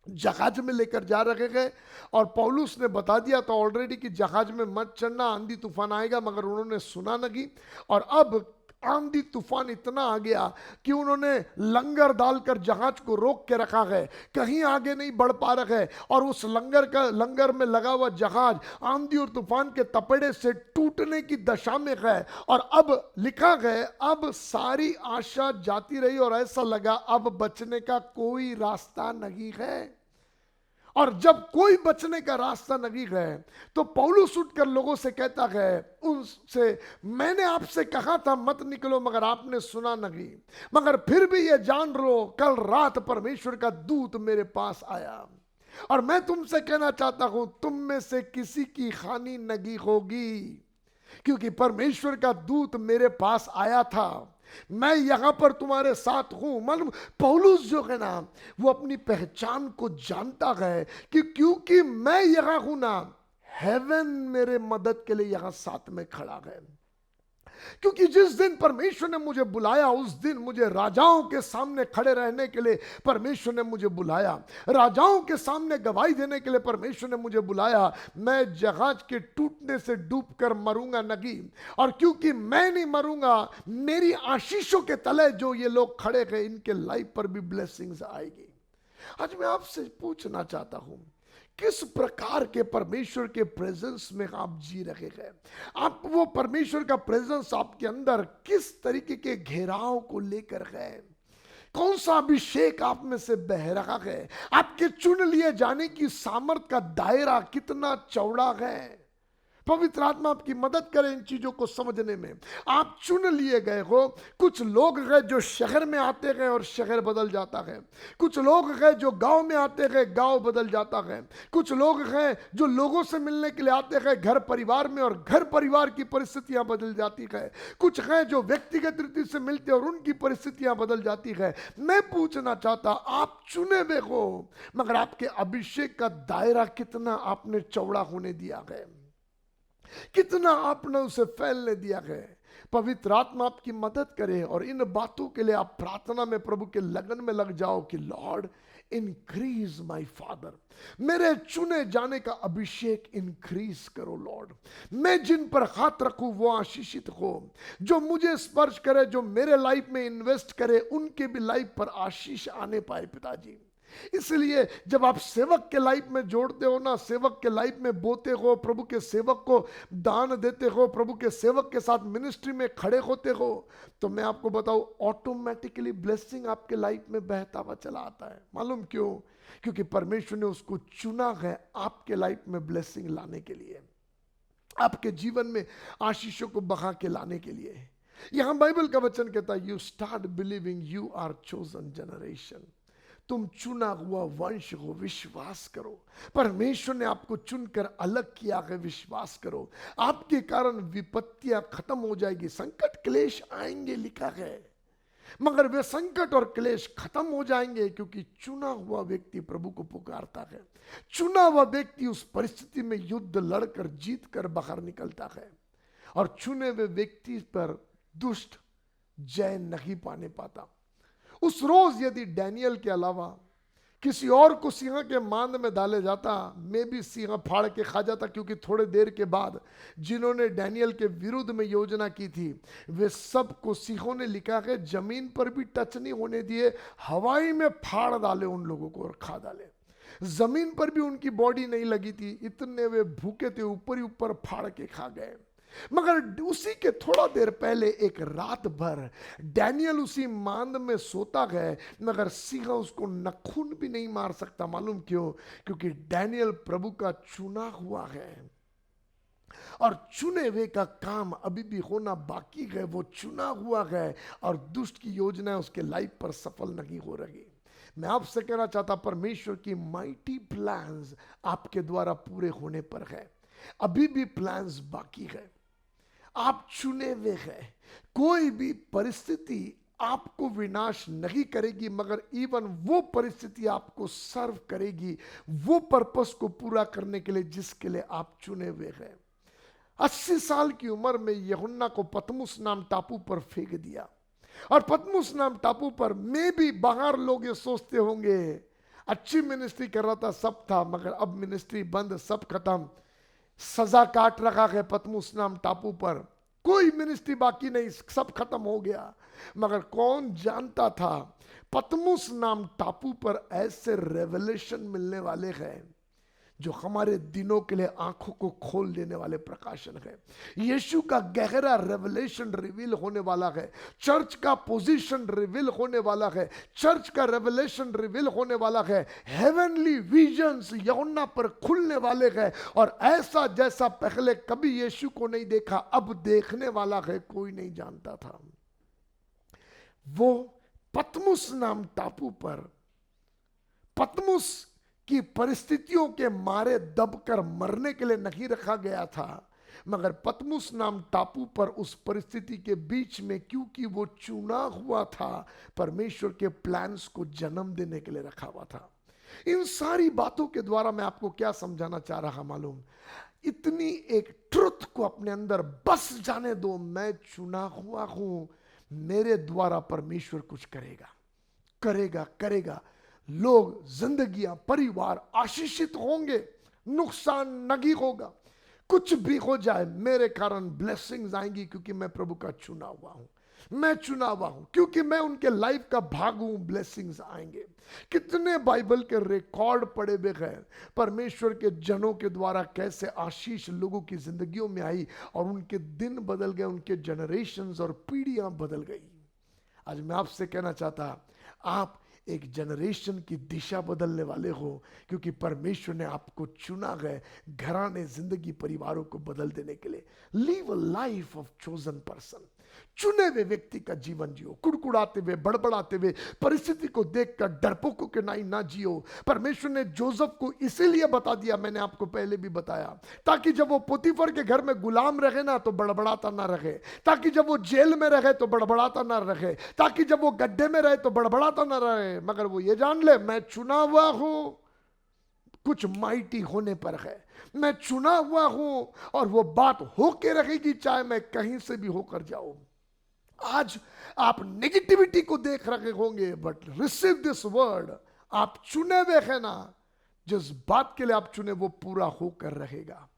जहाज में लेकर जा रहे हैं। और पौलुस ने बता दिया था ऑलरेडी कि जहाज में मत चढ़ना, आंधी तूफान आएगा, मगर उन्होंने सुना नहीं। और अब आंधी तूफान इतना आ गया कि उन्होंने लंगर डालकर जहाज को रोक के रखा है, कहीं आगे नहीं बढ़ पा रहे हैं। और उस लंगर में लगा हुआ जहाज आंधी और तूफान के तपेड़े से टूटने की दशा में है। और अब लिखा है, अब सारी आशा जाती रही और ऐसा लगा अब बचने का कोई रास्ता नहीं है। और जब कोई बचने का रास्ता नहीं है तो पौलुस उठकर लोगों से कहता है, उनसे मैंने आपसे कहा था मत निकलो, मगर आपने सुना नहीं। मगर फिर भी ये जान लो, कल रात परमेश्वर का दूत मेरे पास आया और मैं तुमसे कहना चाहता हूं, तुम में से किसी की हानि नहीं होगी, क्योंकि परमेश्वर का दूत मेरे पास आया था। मैं यहां पर तुम्हारे साथ हूं। मालूम पौलुस जो है ना, वो अपनी पहचान को जानता है कि क्योंकि मैं यहां हूं ना, हेवन मेरे मदद के लिए यहां साथ में खड़ा है। क्योंकि जिस दिन परमेश्वर ने मुझे बुलाया, उस दिन मुझे राजाओं के सामने खड़े रहने के लिए परमेश्वर ने मुझे बुलाया, राजाओं के सामने गवाही देने के लिए परमेश्वर ने मुझे बुलाया। मैं जहाज के टूटने से डूबकर मरूंगा नहीं, और क्योंकि मैं नहीं मरूंगा, मेरी आशीषों के तले जो ये लोग खड़े हैं, इनके लाइफ पर भी ब्लेसिंग्स आएगी। आज मैं आपसे पूछना चाहता हूं, किस प्रकार के परमेश्वर के प्रेजेंस में आप जी रहे हैं? आप वो परमेश्वर का प्रेजेंस आपके अंदर किस तरीके के घेराव को लेकर है? कौन सा अभिषेक आप में से बह रहा है? आपके चुन लिए जाने की सामर्थ का दायरा कितना चौड़ा है? पवित्र आत्मा आपकी मदद करे इन चीजों को समझने में। आप चुन लिए गए हो। कुछ लोग हैं जो शहर में आते हैं और शहर बदल जाता है। कुछ लोग हैं जो गांव में आते हैं, गांव बदल जाता है। कुछ लोग हैं जो लोगों से मिलने के लिए आते हैं घर परिवार में, और घर परिवार की परिस्थितियां बदल जाती है। कुछ हैं जो व्यक्तिगत रीति से मिलते हैं और उनकी परिस्थितियां बदल जाती है। मैं पूछना चाहता, आप चुने हुए हो, मगर आपके अभिषेक का दायरा कितना आपने चौड़ा होने दिया है, कितना आपने उसे फैलने दिया है? पवित्र आत्मा आपकी मदद करे और इन बातों के लिए आप प्रार्थना में प्रभु के लगन में लग जाओ कि लॉर्ड इंक्रीज माय फादर, मेरे चुने जाने का अभिषेक इंक्रीज करो लॉर्ड। मैं जिन पर हाथ रखूं वो आशीषित हो, जो मुझे स्पर्श करे, जो मेरे लाइफ में इन्वेस्ट करे, उनके भी लाइफ पर आशीष आने पाए पिताजी। इसलिए जब आप सेवक के लाइफ में जोड़ते हो ना, सेवक के लाइफ में बोते हो, प्रभु के सेवक को दान देते हो, प्रभु के सेवक के साथ मिनिस्ट्री में खड़े होते हो, तो मैं आपको बताऊं ऑटोमेटिकली ब्लेसिंग आपके लाइफ में बहता हुआ चला आता है। मालूम क्यों? क्योंकि परमेश्वर ने उसको चुना है आपके लाइफ में ब्लेसिंग लाने के लिए, आपके जीवन में आशीषों को बहा के लाने के लिए। यहां बाइबल का वचन कहता है, you start believing you are chosen generation, तुम चुना हुआ वंश हो, विश्वास करो। परमेश्वर ने आपको चुनकर अलग किया है, विश्वास करो। आपके कारण विपत्तियां खत्म हो जाएगी, संकट क्लेश आएंगे लिखा है, मगर वे संकट और क्लेश खत्म हो जाएंगे क्योंकि चुना हुआ व्यक्ति प्रभु को पुकारता है। चुना हुआ व्यक्ति उस परिस्थिति में युद्ध लड़कर जीत कर बाहर निकलता है, और चुने हुए व्यक्ति पर दुष्ट जय नहीं पाने पाता। उस रोज यदि डैनियल के अलावा किसी और को सिंह के मांद में डाले जाता, मैं भी सिंह फाड़ के खा जाता, क्योंकि थोड़े देर के बाद जिन्होंने डैनियल के विरुद्ध में योजना की थी वे सब को सिंहों ने लिखा है जमीन पर भी टच नहीं होने दिए, हवाई में फाड़ डाले उन लोगों को और खा डाले। जमीन पर भी उनकी बॉडी नहीं लगी थी, इतने वे भूखे थे, ऊपर ही ऊपर फाड़ के खा गए। मगर उसी के थोड़ा देर पहले एक रात भर डैनियल उसी मांद में सोता है, मगर सिंह उसको नखून भी नहीं मार सकता। मालूम क्यों? क्योंकि डैनियल प्रभु का चुना हुआ है, और चुने हुए का काम अभी भी होना बाकी है। वो चुना हुआ है और दुष्ट की योजना उसके लाइफ पर सफल नहीं हो रही। मैं आपसे कहना चाहता, परमेश्वर की माइटी प्लान्स आपके द्वारा पूरे होने पर है, अभी भी प्लान्स बाकी है। आप चुने हुए हैं, कोई भी परिस्थिति आपको विनाश नहीं करेगी, मगर इवन वो परिस्थिति आपको सर्व करेगी वो पर्पस को पूरा करने के लिए जिसके लिए आप चुने हुए हैं। 80 साल की उम्र में यूहन्ना को पतमुस नाम टापू पर फेंक दिया, और पतमुस नाम टापू पर में भी बाहर लोग ये सोचते होंगे अच्छी मिनिस्ट्री कर रहा था, सब था, मगर अब मिनिस्ट्री बंद, सब खत्म, सजा काट रखा है पतमुस नाम टापू पर, कोई मिनिस्ट्री बाकी नहीं, सब खत्म हो गया। मगर कौन जानता था पतमुस नाम टापू पर ऐसे रेवलेशन मिलने वाले हैं जो हमारे दिनों के लिए आंखों को खोल देने वाले प्रकाशन है। यीशु का गहरा रेवलेशन रिवील होने वाला है, चर्च का पोजीशन रिवील होने वाला है, चर्च का रेवलेशन रिवील होने वाला है, हेवनली विजन्स यूहन्ना पर खुलने वाले हैं, और ऐसा जैसा पहले कभी यीशु को नहीं देखा अब देखने वाला है, कोई नहीं जानता था। वो पतमुस नाम टापू पर पतमुस की परिस्थितियों के मारे दबकर मरने के लिए नहीं रखा गया था, मगर पतमुस नाम टापू पर उस परिस्थिति के बीच में, क्योंकि वो चुना हुआ था, परमेश्वर के प्लान्स को जन्म देने के लिए रखा हुआ था। इन सारी बातों के द्वारा मैं आपको क्या समझाना चाह रहा मालूम? इतनी एक ट्रुथ को अपने अंदर बस जाने दो, मैं चुना हुआ हूं, मेरे द्वारा परमेश्वर कुछ करेगा, करेगा, करेगा। लोग, जिंदगियां, परिवार आशीषित होंगे, नुकसान नहीं होगा, कुछ भी हो जाए मेरे कारण ब्लेसिंग्स आएंगी, क्योंकि मैं प्रभु का चुना हुआ हूं, मैं चुना हुआ हूं, क्योंकि मैं उनके लाइफ का भाग हूं, ब्लेसिंग्स आएंगे। कितने बाइबल के रिकॉर्ड पड़े हुए हैं परमेश्वर के जनों के द्वारा, कैसे आशीष लोगों की जिंदगियों में आई और उनके दिन बदल गए, उनके जनरेशंस और पीढ़ियां बदल गई। आज मैं आपसे कहना चाहता, आप एक जनरेशन की दिशा बदलने वाले हो, क्योंकि परमेश्वर ने आपको चुना है घराने, जिंदगी, परिवारों को बदल देने के लिए। Leave a life of chosen person, चुने हुए व्यक्ति का जीवन जियो, कुड़कुड़ाते हुए, बड़बड़ाते हुए, परिस्थिति को देखकर डरपोकों के नाई ना जियो। परमेश्वर ने जोसेफ को इसीलिए बता दिया, मैंने आपको पहले भी बताया, ताकि जब वो पोतीफर के घर में गुलाम रहे ना तो बड़बड़ाता ना रहे, ताकि जब वो जेल में रहे तो बड़बड़ाता ना रहे, ताकि जब वो गड्ढे में रहे तो बड़बड़ाता ना रहे, मगर वो ये जान ले मैं चुना हुआ हूं, कुछ माइटी होने पर है, मैं चुना हुआ हूं, और वो बात होके रहेगी चाहे मैं कहीं से भी होकर जाऊं। आज आप नेगेटिविटी को देख रहे होंगे, बट रिसीव दिस वर्ड, आप चुने हुए हैं ना, जिस बात के लिए आप चुने वो पूरा होकर रहेगा।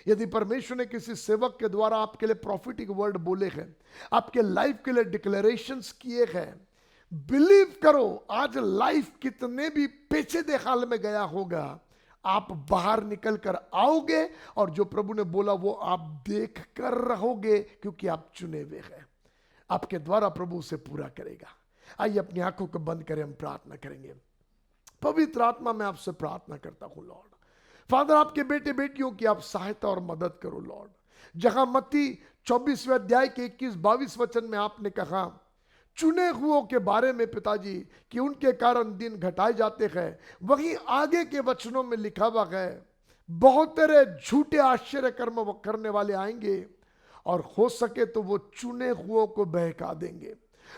यदि परमेश्वर ने किसी सेवक के द्वारा आपके लिए प्रॉफिटिक वर्ड बोले हैं, आपके लाइफ के लिए डिक्लेरेशंस किए हैं, बिलीव करो, आज लाइफ कितने भी पेचीदे हाल में गया होगा, आप बाहर निकल कर आओगे और जो प्रभु ने बोला वो आप देख कर रहोगे, क्योंकि आप चुने हुए हैं। आपके द्वारा प्रभु उसे पूरा करेगा। आइए अपनी आंखों को बंद करें, हम प्रार्थना करेंगे। पवित्र आत्मा, मैं आपसे प्रार्थना करता हूं लॉर्ड फादर, आपके बेटे बेटियों की आप सहायता और मदद करो लॉर्ड। जहां मत्ती 24वें अध्याय के 21-22 वचन में आपने कहा चुने हुओं के बारे में पिताजी कि उनके कारण दिन घटाए जाते हैं, वहीं आगे के वचनों में लिखा हुआ है बहुत तेरे झूठे आश्चर्य कर्म करने वाले आएंगे और हो सके तो वो चुने हुओं को बहका देंगे।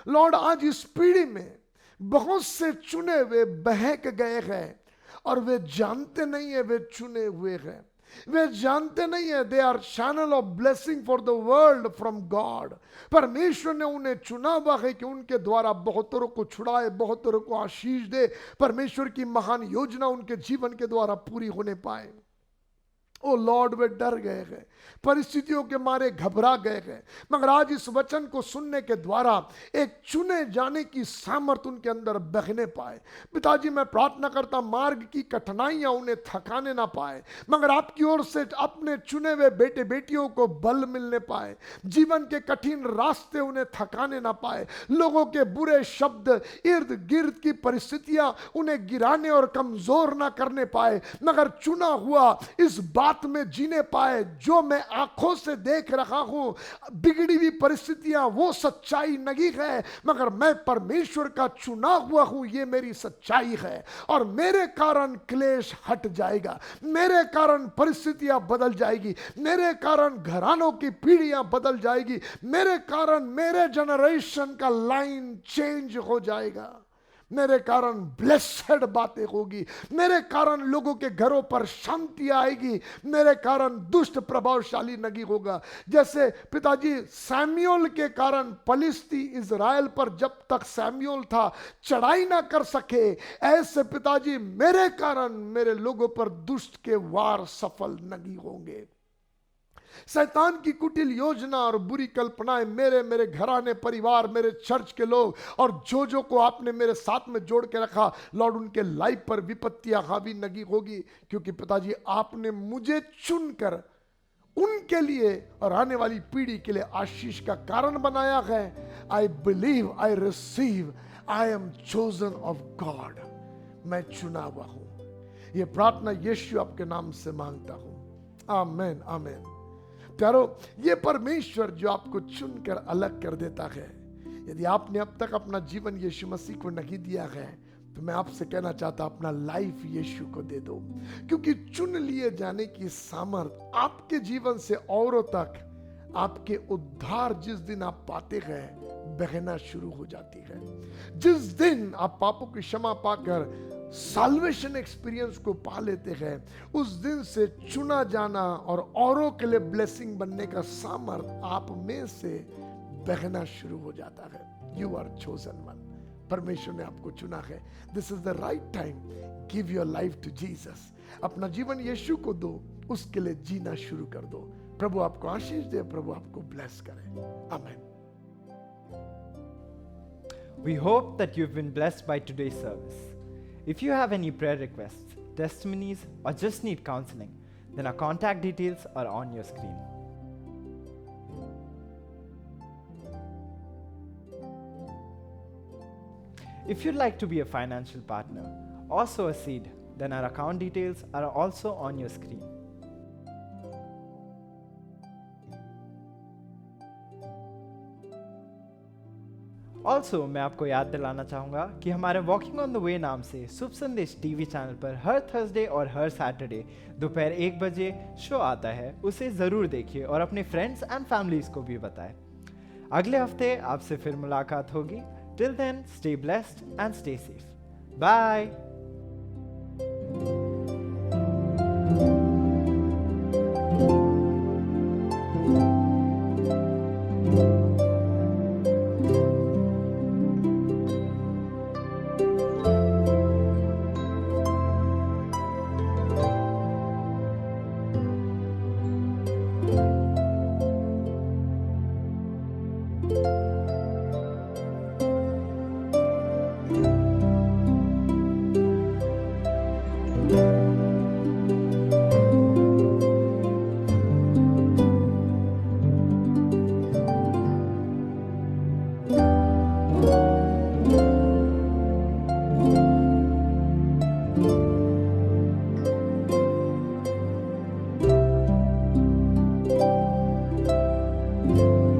लॉर्ड, आज इस पीढ़ी में बहुत से चुने हुए बहक गए हैं और वे जानते नहीं है वे चुने हुए हैं। वे जानते नहीं है they our channel of blessing for the world from God. परमेश्वर ने उन्हें चुना हुआ है कि उनके द्वारा बहुतों को छुड़ाए, बहुतों को आशीष दे, परमेश्वर की महान योजना उनके जीवन के द्वारा पूरी होने पाए। ओ लॉर्ड, वे डर गए हैं, परिस्थितियों के मारे घबरा गए हैं, मगर आज इस वचन को सुनने के द्वारा एक चुने जाने की सामर्थ उनके अंदर बहने पाए। पिताजी, मैं प्रार्थना करता मार्ग की कठिनाइयां उन्हें थकाने ना पाए, मगर आपकी ओर से अपने चुने हुए बेटे बेटियों को बल मिलने पाए। जीवन के कठिन रास्ते उन्हें थकाने ना पाए, लोगों के बुरे शब्द, इर्द गिर्द की परिस्थितियां उन्हें गिराने और कमजोर ना करने पाए, मगर चुना हुआ इस बात में जीने पाए जो मैं आंखों से देख रहा हूं। बिगड़ी हुई परिस्थितियां वो सच्चाई नहीं है, मगर मैं परमेश्वर का चुना हुआ हूं, ये मेरी सच्चाई है। और मेरे कारण क्लेश हट जाएगा, मेरे कारण परिस्थितियां बदल जाएगी, मेरे कारण घरानों की पीढ़ियां बदल जाएगी, मेरे कारण मेरे जनरेशन का लाइन चेंज हो जाएगा, मेरे कारण ब्लेस्ड बातें होगी, मेरे कारण लोगों के घरों पर शांति आएगी, मेरे कारण दुष्ट प्रभावशाली नहीं होगा। जैसे पिताजी सैमुएल के कारण पलिस्ती इज़राइल पर जब तक सैमुएल था चढ़ाई ना कर सके, ऐसे पिताजी मेरे कारण मेरे लोगों पर दुष्ट के वार सफल नहीं होंगे। शैतान की कुटिल योजना और बुरी कल्पनाएं मेरे घराने परिवार, मेरे चर्च के लोग और जो को आपने मेरे साथ में जोड़ के रखा लॉर्ड, उनके लाइफ पर विपत्तियां हावी नहीं होगी, क्योंकि पिताजी आपने मुझे चुनकर उनके लिए और आने वाली पीढ़ी के लिए आशीष का कारण बनाया है। I believe, I receive, I am chosen of God. मैं चुना हुआ हूं। यह प्रार्थना यीशु आपके नाम से मांगता हूं, आमेन आमेन। प्यारो, ये परमेश्वर जो आपको चुनकर अलग कर देता है, यदि आपने अब तक अपना जीवन यीशु मसीह को नहीं दिया है तो मैं आपसे कहना चाहता अपना लाइफ यीशु को दे दो, क्योंकि चुन लिए जाने की सामर्थ आपके जीवन से औरों तक आपके उद्धार जिस दिन आप पाते हैं बहना शुरू हो जाती है। जिस दिन आप पापों की क्षमा पाकर साल्वेशन एक्सपीरियंस को पा लेते हैं, उस दिन से चुना जाना और औरों के लिए ब्लेसिंग बनने का सामर्थ आप में से बहना शुरू हो जाता है। You are chosen one. परमेश्वर ने आपको चुना है। This is the right time. Give your life to Jesus. अपना जीवन यीशु को दो, उसके लिए जीना शुरू कर दो। प्रभु आपको आशीष दे, प्रभु आपको ब्लेस करे। आमीन। We hope that you've been blessed by today's service. If you have any prayer requests, testimonies, or just need counseling, then our contact details are on your screen. If you'd like to be a financial partner or sow a seed, then our account details are also on your screen. Also, मैं आपको याद दिलाना चाहूँगा कि हमारे walking on the way नाम से शुभ संदेश टीवी चैनल पर हर थर्सडे और हर सैटरडे दोपहर 1 बजे शो आता है। उसे ज़रूर देखिए और अपने फ्रेंड्स एंड फैमिलीज को भी बताएं। अगले हफ्ते आपसे फिर मुलाकात होगी। Till then, stay blessed and stay safe. Bye. Lord.